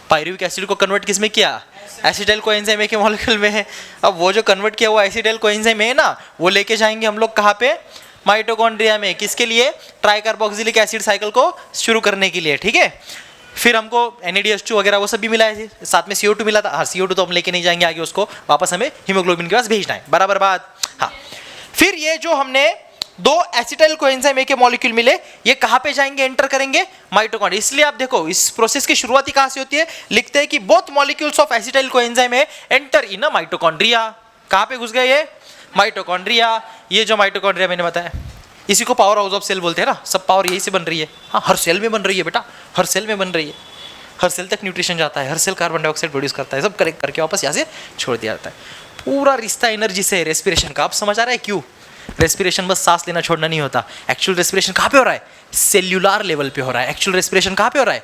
पायरुविक एसिड को कन्वर्ट किस में किया? एसिटाइल कोएंजाइम के मॉलिक्यूल में है। अब वो जो कन्वर्ट किया हुआ एसिटाइल कोएंजाइम है ना, वो लेके जाएंगे हम लोग कहाँ पे? माइटोकॉन्ड्रिया में। किसके लिए? ट्राई कार्बोक्सिलिक एसिड साइकिल को शुरू करने के लिए, ठीक है? फिर हमको NADH2 वगैरह वो सब भी मिला है, साथ में CO2 मिला था। हाँ, CO2 तो हम लेके नहीं जाएंगे आगे, उसको वापस हमें हीमोग्लोबिन के पास भेजना है, बराबर बात? हाँ। फिर ये जो हमने 2 एसिटाइल कोएंजाइम के मॉलिक्यूल मिले, ये कहाँ पे जाएंगे, एंटर करेंगे? माइटोकॉन्ड्रिया। इसलिए आप देखो इस प्रोसेस की शुरुआत कहाँ से होती है, लिखते हैं कि both molecules of acetyl coenzyme enter in a mitochondria. कहाँ पे घुस गए ये? माइटोकॉन्ड्रिया। ये जो माइटोकॉन्ड्रिया मैंने बताया, इसी को पावर हाउस ऑफ सेल बोलते हैं ना, सब पावर यही से बन रही है। हाँ, हर सेल में बन रही है बेटा, हर सेल में बन रही है। हर सेल तक न्यूट्रिशन जाता है, हर सेल कार्बन डाइऑक्साइड प्रोड्यूस करता है, सब करेक्ट करके वापस यहाँ से छोड़ दिया जाता है। पूरा रिश्ता एनर्जी से है रेस्पिरेशन का। आप समझ आ रहा है क्यों? रेस्पिरेशन बस सांस लेना छोड़ना नहीं होता। एक्चुअल रेस्पिरेशन कहाँ पे हो रहा है? सेल्यूलर लेवल पे हो रहा है। एक्चुअल रेस्पिरेशन कहाँ पे हो रहा है?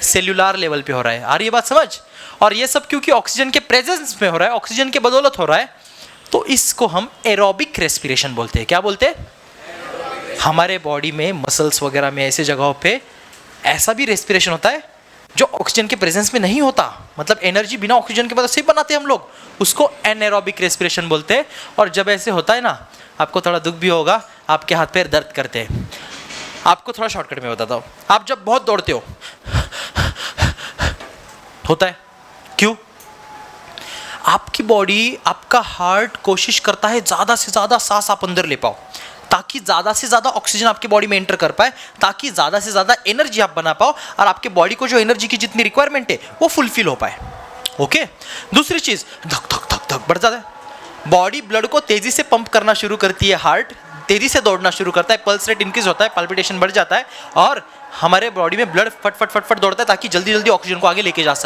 सेल्यूलर लेवल पे हो रहा है। आ रही है बात समझ? और ये सब क्योंकि ऑक्सीजन के प्रेजेंस में हो रहा है, ऑक्सीजन के बदौलत हो रहा है, तो इसको हम एरोबिक रेस्पिरेशन बोलते हैं। क्या बोलते हैं? हमारे बॉडी में मसल्स वगैरह में ऐसे जगहों पे ऐसा भी रेस्पिरेशन होता है जो ऑक्सीजन के प्रेजेंस में नहीं होता, मतलब एनर्जी बिना ऑक्सीजन के बाद से बनाते हैं हम लोग, उसको एनएरोबिक रेस्पिरेशन बोलते हैं। और जब ऐसे होता है ना, आपको थोड़ा दुख भी होगा, आपके हाथ पैर दर्द करते हैं। आपको थोड़ा शॉर्टकट में बताता हूँ। आप जब बहुत दौड़ते हो होता है, क्यों? आपकी बॉडी, आपका हार्ट कोशिश करता है ज़्यादा से ज़्यादा सांस आप अंदर ले पाओ, ताकि ज़्यादा से ज़्यादा ऑक्सीजन आपके बॉडी में एंटर कर पाए, ताकि ज़्यादा से ज़्यादा एनर्जी आप बना पाओ और आपके बॉडी को जो एनर्जी की जितनी रिक्वायरमेंट है वो फुलफिल हो पाए। ओके? दूसरी चीज़, धक धक धक धक बढ़ जाता है। बॉडी ब्लड को तेज़ी से पंप करना शुरू करती है, हार्ट तेज़ी से दौड़ना शुरू करता है, पल्स रेट इंक्रीज होता है, पल्पिटेशन बढ़ जाता है और हमारे बॉडी में ब्लड फट फट फट फट दौड़ता है ताकि जल्दी जल्दी ऑक्सीजन को आगे लेके जा सके।